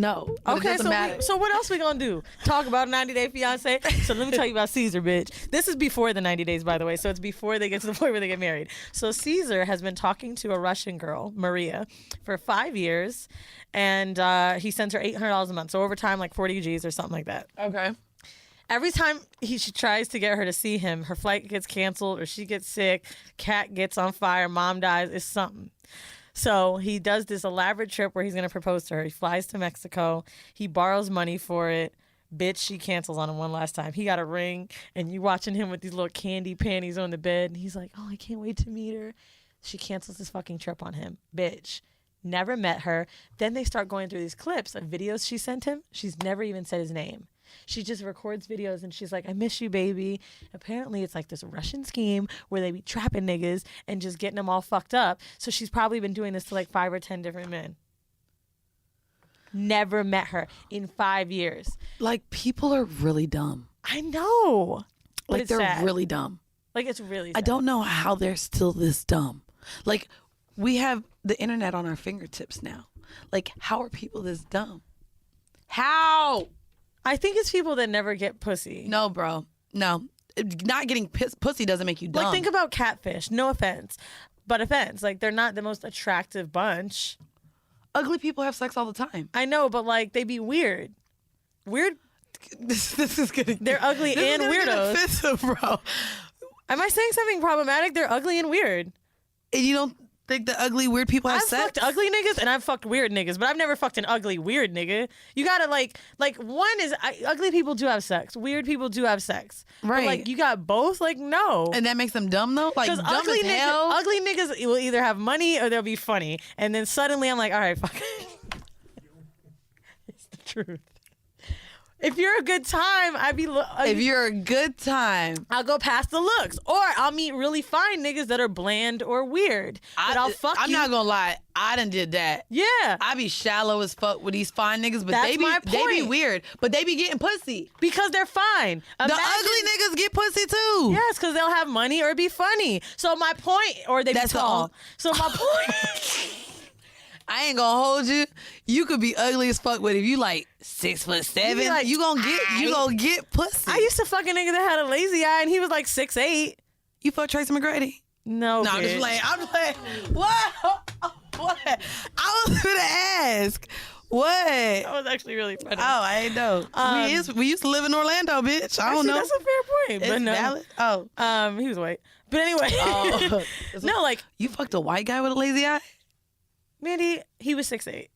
No. Okay, so what else we gonna do? Talk about 90 Day Fiance? So let me tell you about Caesar, bitch. This is before the 90 days, by the way. So it's before they get to the point where they get married. So Caesar has been talking to a Russian girl, Maria, for 5 years, and he sends her $800 a month. So over time, like 40 G's or something like that. Okay. Every time she tries to get her to see him, her flight gets canceled or she gets sick, cat gets on fire, mom dies. It's something. So he does this elaborate trip where he's going to propose to her. He flies to Mexico. He borrows money for it. Bitch, she cancels on him one last time. He got a ring, and you watching him with these little candy panties on the bed. And he's like, oh, I can't wait to meet her. She cancels this fucking trip on him. Bitch. Never met her. Then they start going through these clips of videos she sent him. She's never even said his name. She just records videos and she's like, I miss you, baby. Apparently it's like this Russian scheme where they be trapping niggas and just getting them all fucked up. So she's probably been doing this to like 5 or 10 different men. Never met her in 5 years. Like, people are really dumb. I know. Like, they're sad. Really dumb. Like, it's really sad. I don't know how they're still this dumb. Like, we have the internet on our fingertips now. Like, how are people this dumb? How? I think it's people that never get pussy. No, bro. No. Not getting pussy doesn't make you dumb. Like, think about catfish. No offense. But offense. Like, they're not the most attractive bunch. Ugly people have sex all the time. I know, but, like, they be weird. Weird. This is getting... They're ugly and weirdos. Offensive, bro. Am I saying something problematic? They're ugly and weird. And you don't think the ugly, weird people have sex? I've fucked ugly niggas and I've fucked weird niggas, but I've never fucked an ugly, weird nigga. You gotta one is, ugly people do have sex. Weird people do have sex. Right. But, like, you got both? Like, no. And that makes them dumb, though? Like, dumb ugly as hell? Ugly niggas will either have money or they'll be funny. And then suddenly I'm like, all right, fuck it. It's the truth. If you're a good time, if you're a good time, I'll go past the looks, or I'll meet really fine niggas that are bland or weird. But I'll fuck you. I'm not gonna lie, I done did that. Yeah, I be shallow as fuck with these fine niggas, but That's they be weird, but they be getting pussy because they're fine. The ugly niggas get pussy too. Yes, because they'll have money or be funny. So my point, or they be tall. So my point. I ain't gonna hold you. You could be ugly as fuck, but if you like 6'7", like, you gonna get pussy. I used to fuck a nigga that had a lazy eye, and he was like 6'8". You fuck Tracy McGrady? No, I'm just playing. What? What? I was gonna ask. What? That was actually really funny. Oh, I ain't know. We used to live in Orlando, bitch. I don't know. That's a fair point. It's valid. Oh, he was white. But anyway, no, like, you fucked a white guy with a lazy eye. Mandy, he was 6'8".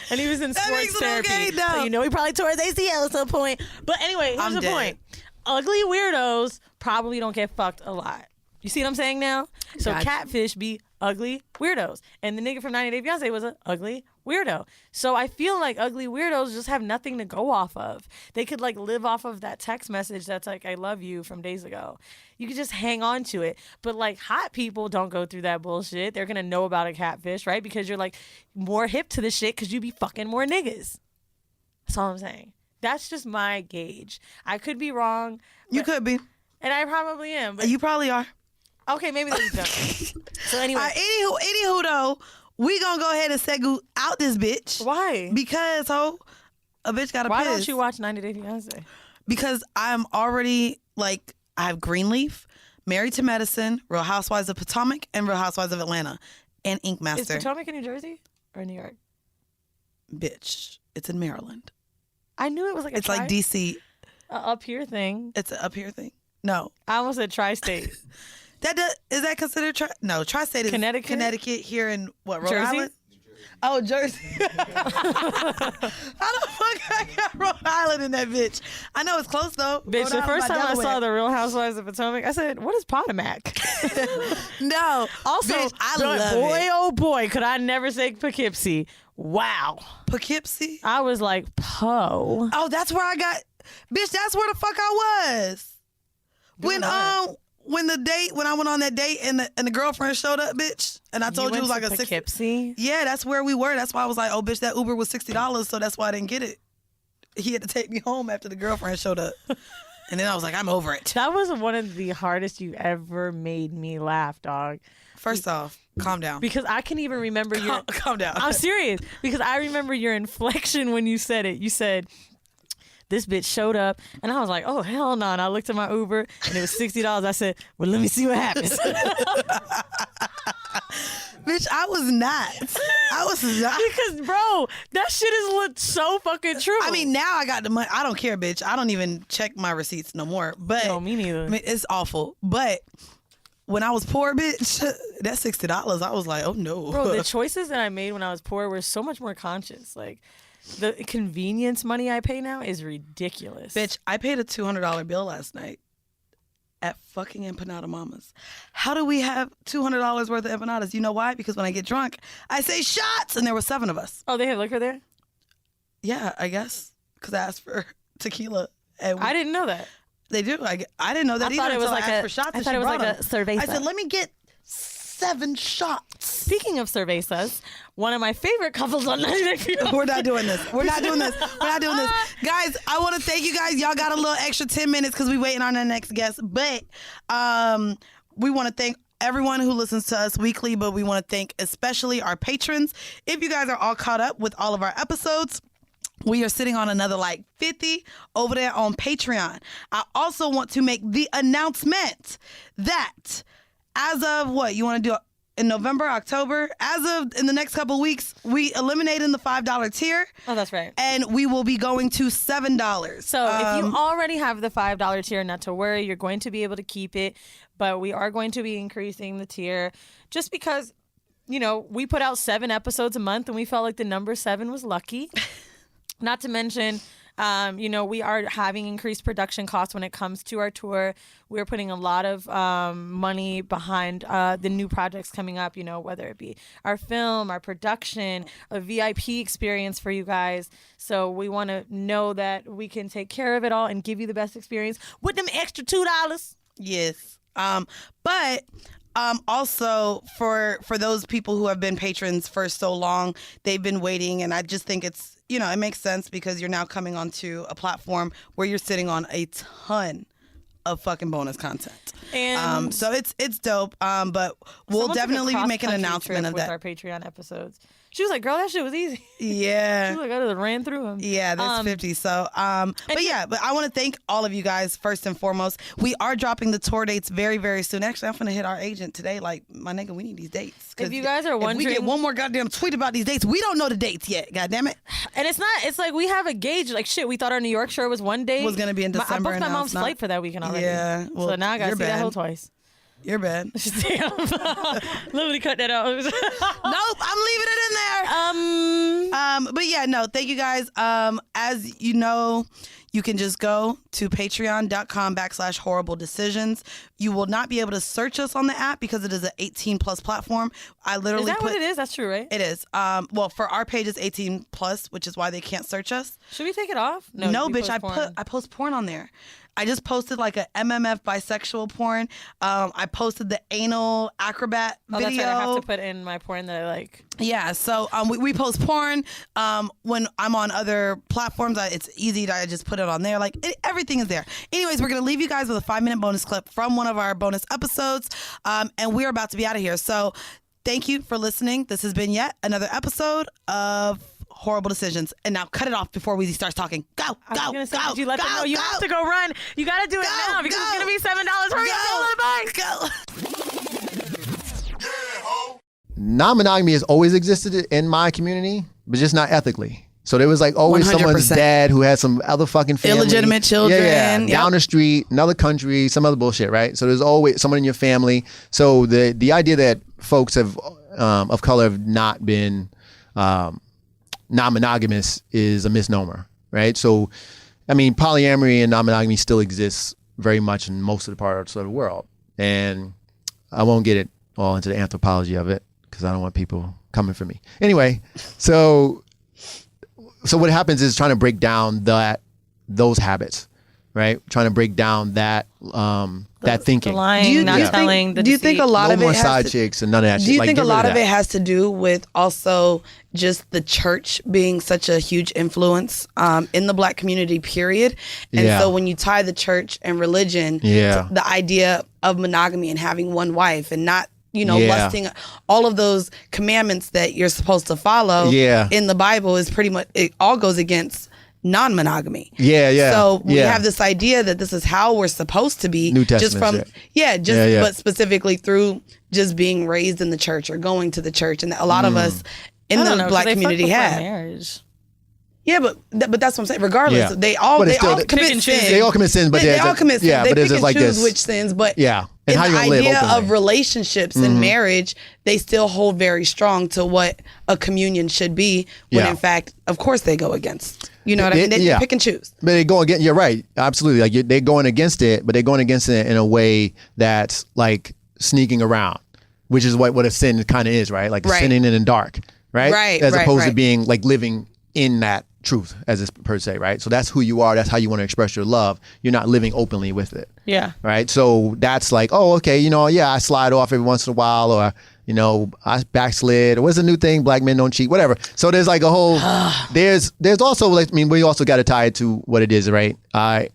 And he was in sports therapy. Okay, so you know he probably tore his ACL at some point. But anyway, here's the point. Ugly weirdos probably don't get fucked a lot. You see what I'm saying now? So catfish be ugly weirdos. And the nigga from 90 Day Fiance was an ugly weirdo. So I feel like ugly weirdos just have nothing to go off of. They could like live off of that text message that's like, I love you from days ago. You could just hang on to it. But like hot people don't go through that bullshit. They're going to know about a catfish, right? Because you're like more hip to the shit because you be fucking more niggas. That's all I'm saying. That's just my gauge. I could be wrong. You could be. And I probably am. But you probably are. Okay, maybe this is done. So anyway. Anywho though, we gonna go ahead and segu out this bitch. Why? Because a bitch gotta piss. Why don't you watch 90 Day Fiance? Because I'm already like, I have Greenleaf, Married to Medicine, Real Housewives of Potomac, and Real Housewives of Atlanta, and Ink Master. Is Potomac in New Jersey or New York? Bitch, it's in Maryland. I knew it was like it's like DC. Up here thing. It's an up here thing. No. I almost said tri-state. Is that considered tri-state is Connecticut here in what, Rhode Jersey? Island? Oh, Jersey. How the fuck I got Rhode Island in that bitch? I know it's close though. Bitch, the first time I saw the Real Housewives of Potomac, I said, what is Potomac? No. Also, bitch, I love it. Oh boy, could I never say Poughkeepsie. Wow. Poughkeepsie? I was like, Po. Oh, that's where I got, bitch, that's where the fuck I was. When I went on that date and the girlfriend showed up, bitch, and I told you it was like a Poughkeepsie? Yeah, that's where we were. That's why I was like, oh, bitch, that Uber was $60, so that's why I didn't get it. He had to take me home after the girlfriend showed up. And then I was like, I'm over it. That was one of the hardest you ever made me laugh, dog. First off, calm down. Because I can even remember calm down. I'm serious. Because I remember your inflection when you said it. You said, this bitch showed up, and I was like, oh, hell no. And I looked at my Uber, and it was $60. I said, well, let me see what happens. Bitch, I was not. Because, bro, that shit is so fucking true. I mean, now I got the money. I don't care, bitch. I don't even check my receipts no more. But no, me neither. I mean, it's awful. But when I was poor, bitch, that $60, I was like, oh, no. Bro, the choices that I made when I was poor were so much more conscious. Like, the convenience money I pay now is ridiculous. Bitch, I paid a $200 bill last night at fucking Empanada Mama's. How do we have $200 worth of empanadas? You know why? Because when I get drunk, I say shots, and there were 7 of us. Oh, they have liquor there? Yeah, I guess, because I asked for tequila. And I didn't know that. They do. I didn't know that either until I asked for shots. I thought it was like a cerveza. I said, let me get 7 shots. Speaking of cervezas, one of my favorite couples on 99. We're not doing this. We're not doing this. Guys, I want to thank you guys. Y'all got a little extra 10 minutes because we're waiting on our next guest. But we want to thank everyone who listens to us weekly, but we want to thank especially our patrons. If you guys are all caught up with all of our episodes, we are sitting on another like 50 over there on Patreon. I also want to make the announcement that as of what you want to do in November, October, as of in the next couple of weeks, we eliminating the $5 tier. Oh, that's right. And we will be going to $7. So if you already have the $5 tier, not to worry, you're going to be able to keep it. But we are going to be increasing the tier just because, you know, we put out 7 episodes a month and we felt like the number 7 was lucky. Not to mention, you know, we are having increased production costs when it comes to our tour. We're putting a lot of money behind the new projects coming up, you know, whether it be our film, our production, a VIP experience for you guys. So we want to know that we can take care of it all and give you the best experience with them extra $2. Yes. But also for those people who have been patrons for so long, they've been waiting, and I just think it's, you know, it makes sense because you're now coming onto a platform where you're sitting on a ton of fucking bonus content. And so it's dope. But we'll definitely be making an announcement of that. With our Patreon episodes. She was like, girl, that shit was easy. Yeah. She was like, I just ran through them. Yeah, that's 50. So, but I want to thank all of you guys first and foremost. We are dropping the tour dates very, very soon. Actually, I'm going to hit our agent today. Like, my nigga, we need these dates. If you guys are wondering. If we get one more goddamn tweet about these dates, we don't know the dates yet. God damn it. And it's like we have a gauge. Like, shit, we thought our New York show was one date. Was going to be in December. I booked my mom's flight for that weekend already. Yeah. Well, so now I got to see that whole twice. You're bad. Damn. Let me cut that out. Nope, I'm leaving it in there. But yeah, no, thank you guys. As you know, you can just go to patreon.com/Whoreible Decisions. You will not be able to search us on the app because it is an 18+ platform. I literally Is that what it is? That's true, right? It is. Well, for our page it's 18+, which is why they can't search us. Should we take it off? No, bitch. I post porn on there. I just posted like a MMF bisexual porn. I posted the anal acrobat video. That's right. I have to put in my porn that I like. Yeah, so we post porn. When I'm on other platforms, it's easy to just put it on there. Like, everything is there. Anyways, we're going to leave you guys with a 5-minute bonus clip from one of our bonus episodes. And we're about to be out of here. So thank you for listening. This has been yet another episode of Whoreible Decisions. And now cut it off before Weezy starts talking. Go. Did you let them know? You have to go run. You got to do it now because it's going to be $7. Hurry up, go. Non-monogamy has always existed in my community, but just not ethically. So there was like always 100%. Someone's dad who had some other fucking family. Illegitimate children. Yeah. Yep. Down the street, another country, some other bullshit, right? So there's always someone in your family. So the idea that folks have of color have not been non-monogamous is a misnomer, right? So, I mean, polyamory and non-monogamy still exists very much in most of the parts of the world. And I won't get it all into the anthropology of it because I don't want people coming for me. Anyway, so what happens is trying to break down those habits, right? Trying to break down that thinking. The lying, not telling, the deceit. Do you think a lot of it has more side chicks and none of that shit? Do you think a lot of it has to do with also just the church being such a huge influence in the Black community, period? And so when you tie the church and religion to the idea of monogamy and having one wife and not lusting, all of those commandments that you're supposed to follow in the Bible is pretty much, it all goes against non-monogamy. So we have this idea that this is how we're supposed to be. New Testament but specifically through just being raised in the church or going to the church. And a lot of us in the Black community have. Marriage. Yeah, but that's what I'm saying. Regardless, they all commit sins. They all commit sins, but they all commit sins. They pick and like choose this. which sins, but and in how the you live idea openly. of relationships and marriage, they still hold very strong to what a communion should be. When in fact, of course, they go against. You know what I mean? They pick and choose. But they go against. You're right, absolutely. Like they're going against it, but they're going against it in a way that's like sneaking around, which is what a sin kind of is, right? Like sinning in the dark, right? As opposed to being like living in that truth, as it's per se, right? So that's who you are. That's how you want to express your love. You're not living openly with it. Yeah. Right. So that's like, oh, okay, I slide off every once in a while, or I backslid. Or what's the new thing? Black men don't cheat. Whatever. So there's like a whole. there's also like, we also got to tie it to what it is, right? I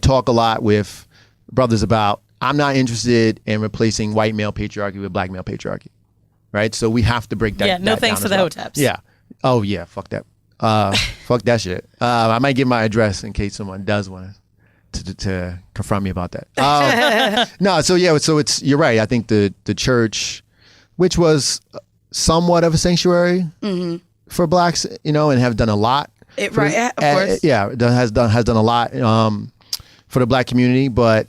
talk a lot with brothers about, I'm not interested in replacing white male patriarchy with black male patriarchy, right? So we have to break that. Yeah. No that thanks down to the as well. hoteps. Yeah. Oh yeah. Fuck that. Fuck that shit. I might give my address in case someone does want to confront me about that. No, so you're right. I think the church, which was somewhat of a sanctuary for blacks, and have done a lot. Of course. Has done a lot for the black community, but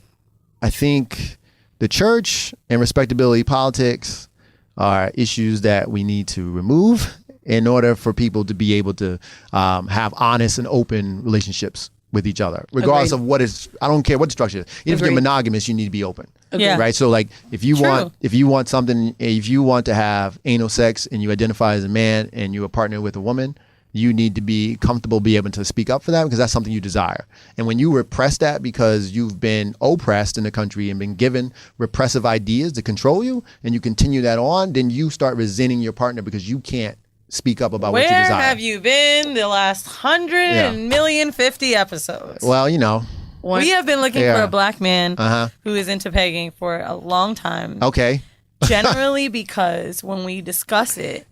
I think the church and respectability politics are issues that we need to remove in order for people to be able to have honest and open relationships with each other, regardless of what is. I don't care what the structure is. Even if you're monogamous, you need to be open. Yeah. Right. So like, if you want something, if you want to have anal sex and you identify as a man and you're a partner with a woman, you need to be comfortable, be able to speak up for that, because that's something you desire. And when you repress that because you've been oppressed in the country and been given repressive ideas to control you, and you continue that on, then you start resenting your partner because you can't speak up about what you desire. Where have you been the last 150 episodes? Well, we have been looking for a black man who is into pegging for a long time. Okay. Generally because when we discuss it,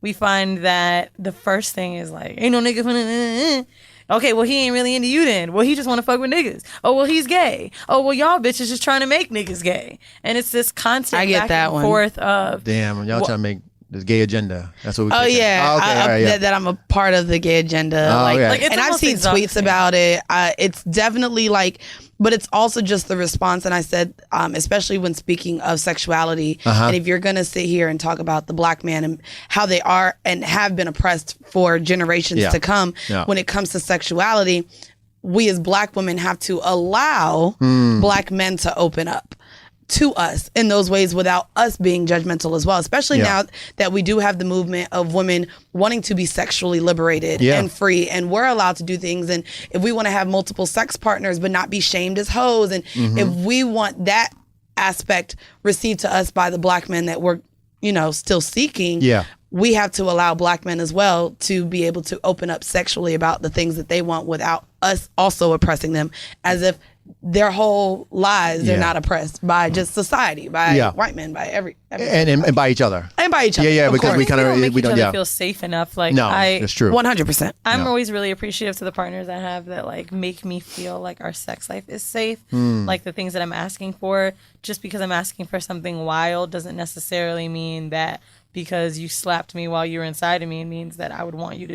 we find that the first thing is like, ain't no nigga finna. Okay, well, he ain't really into you then. Well, he just want to fuck with niggas. Oh, well, he's gay. Oh, well, y'all bitches just trying to make niggas gay. And it's this constant back and forth of. Damn, y'all trying to make this gay agenda. That's what we that I'm a part of the gay agenda. And I've seen tweets about it. It's definitely like, but it's also just the response. And I said, especially when speaking of sexuality, and if you're going to sit here and talk about the black man and how they are and have been oppressed for generations to come, when it comes to sexuality, we as black women have to allow black men to open up to us in those ways without us being judgmental as well, especially now that we do have the movement of women wanting to be sexually liberated and free, and we're allowed to do things. And if we want to have multiple sex partners but not be shamed as hoes, and if we want that aspect received to us by the black men that we're still seeking, we have to allow black men as well to be able to open up sexually about the things that they want without us also oppressing them, as if their whole lives they're not oppressed by just society, by white men, by every and by each other, because we kind of we don't feel safe enough. Like, no, that's true, 100%. I'm always really appreciative to the partners I have that like make me feel like our sex life is safe. Like the things that I'm asking for, just because I'm asking for something wild doesn't necessarily mean that because you slapped me while you were inside of me, it means that I would want you to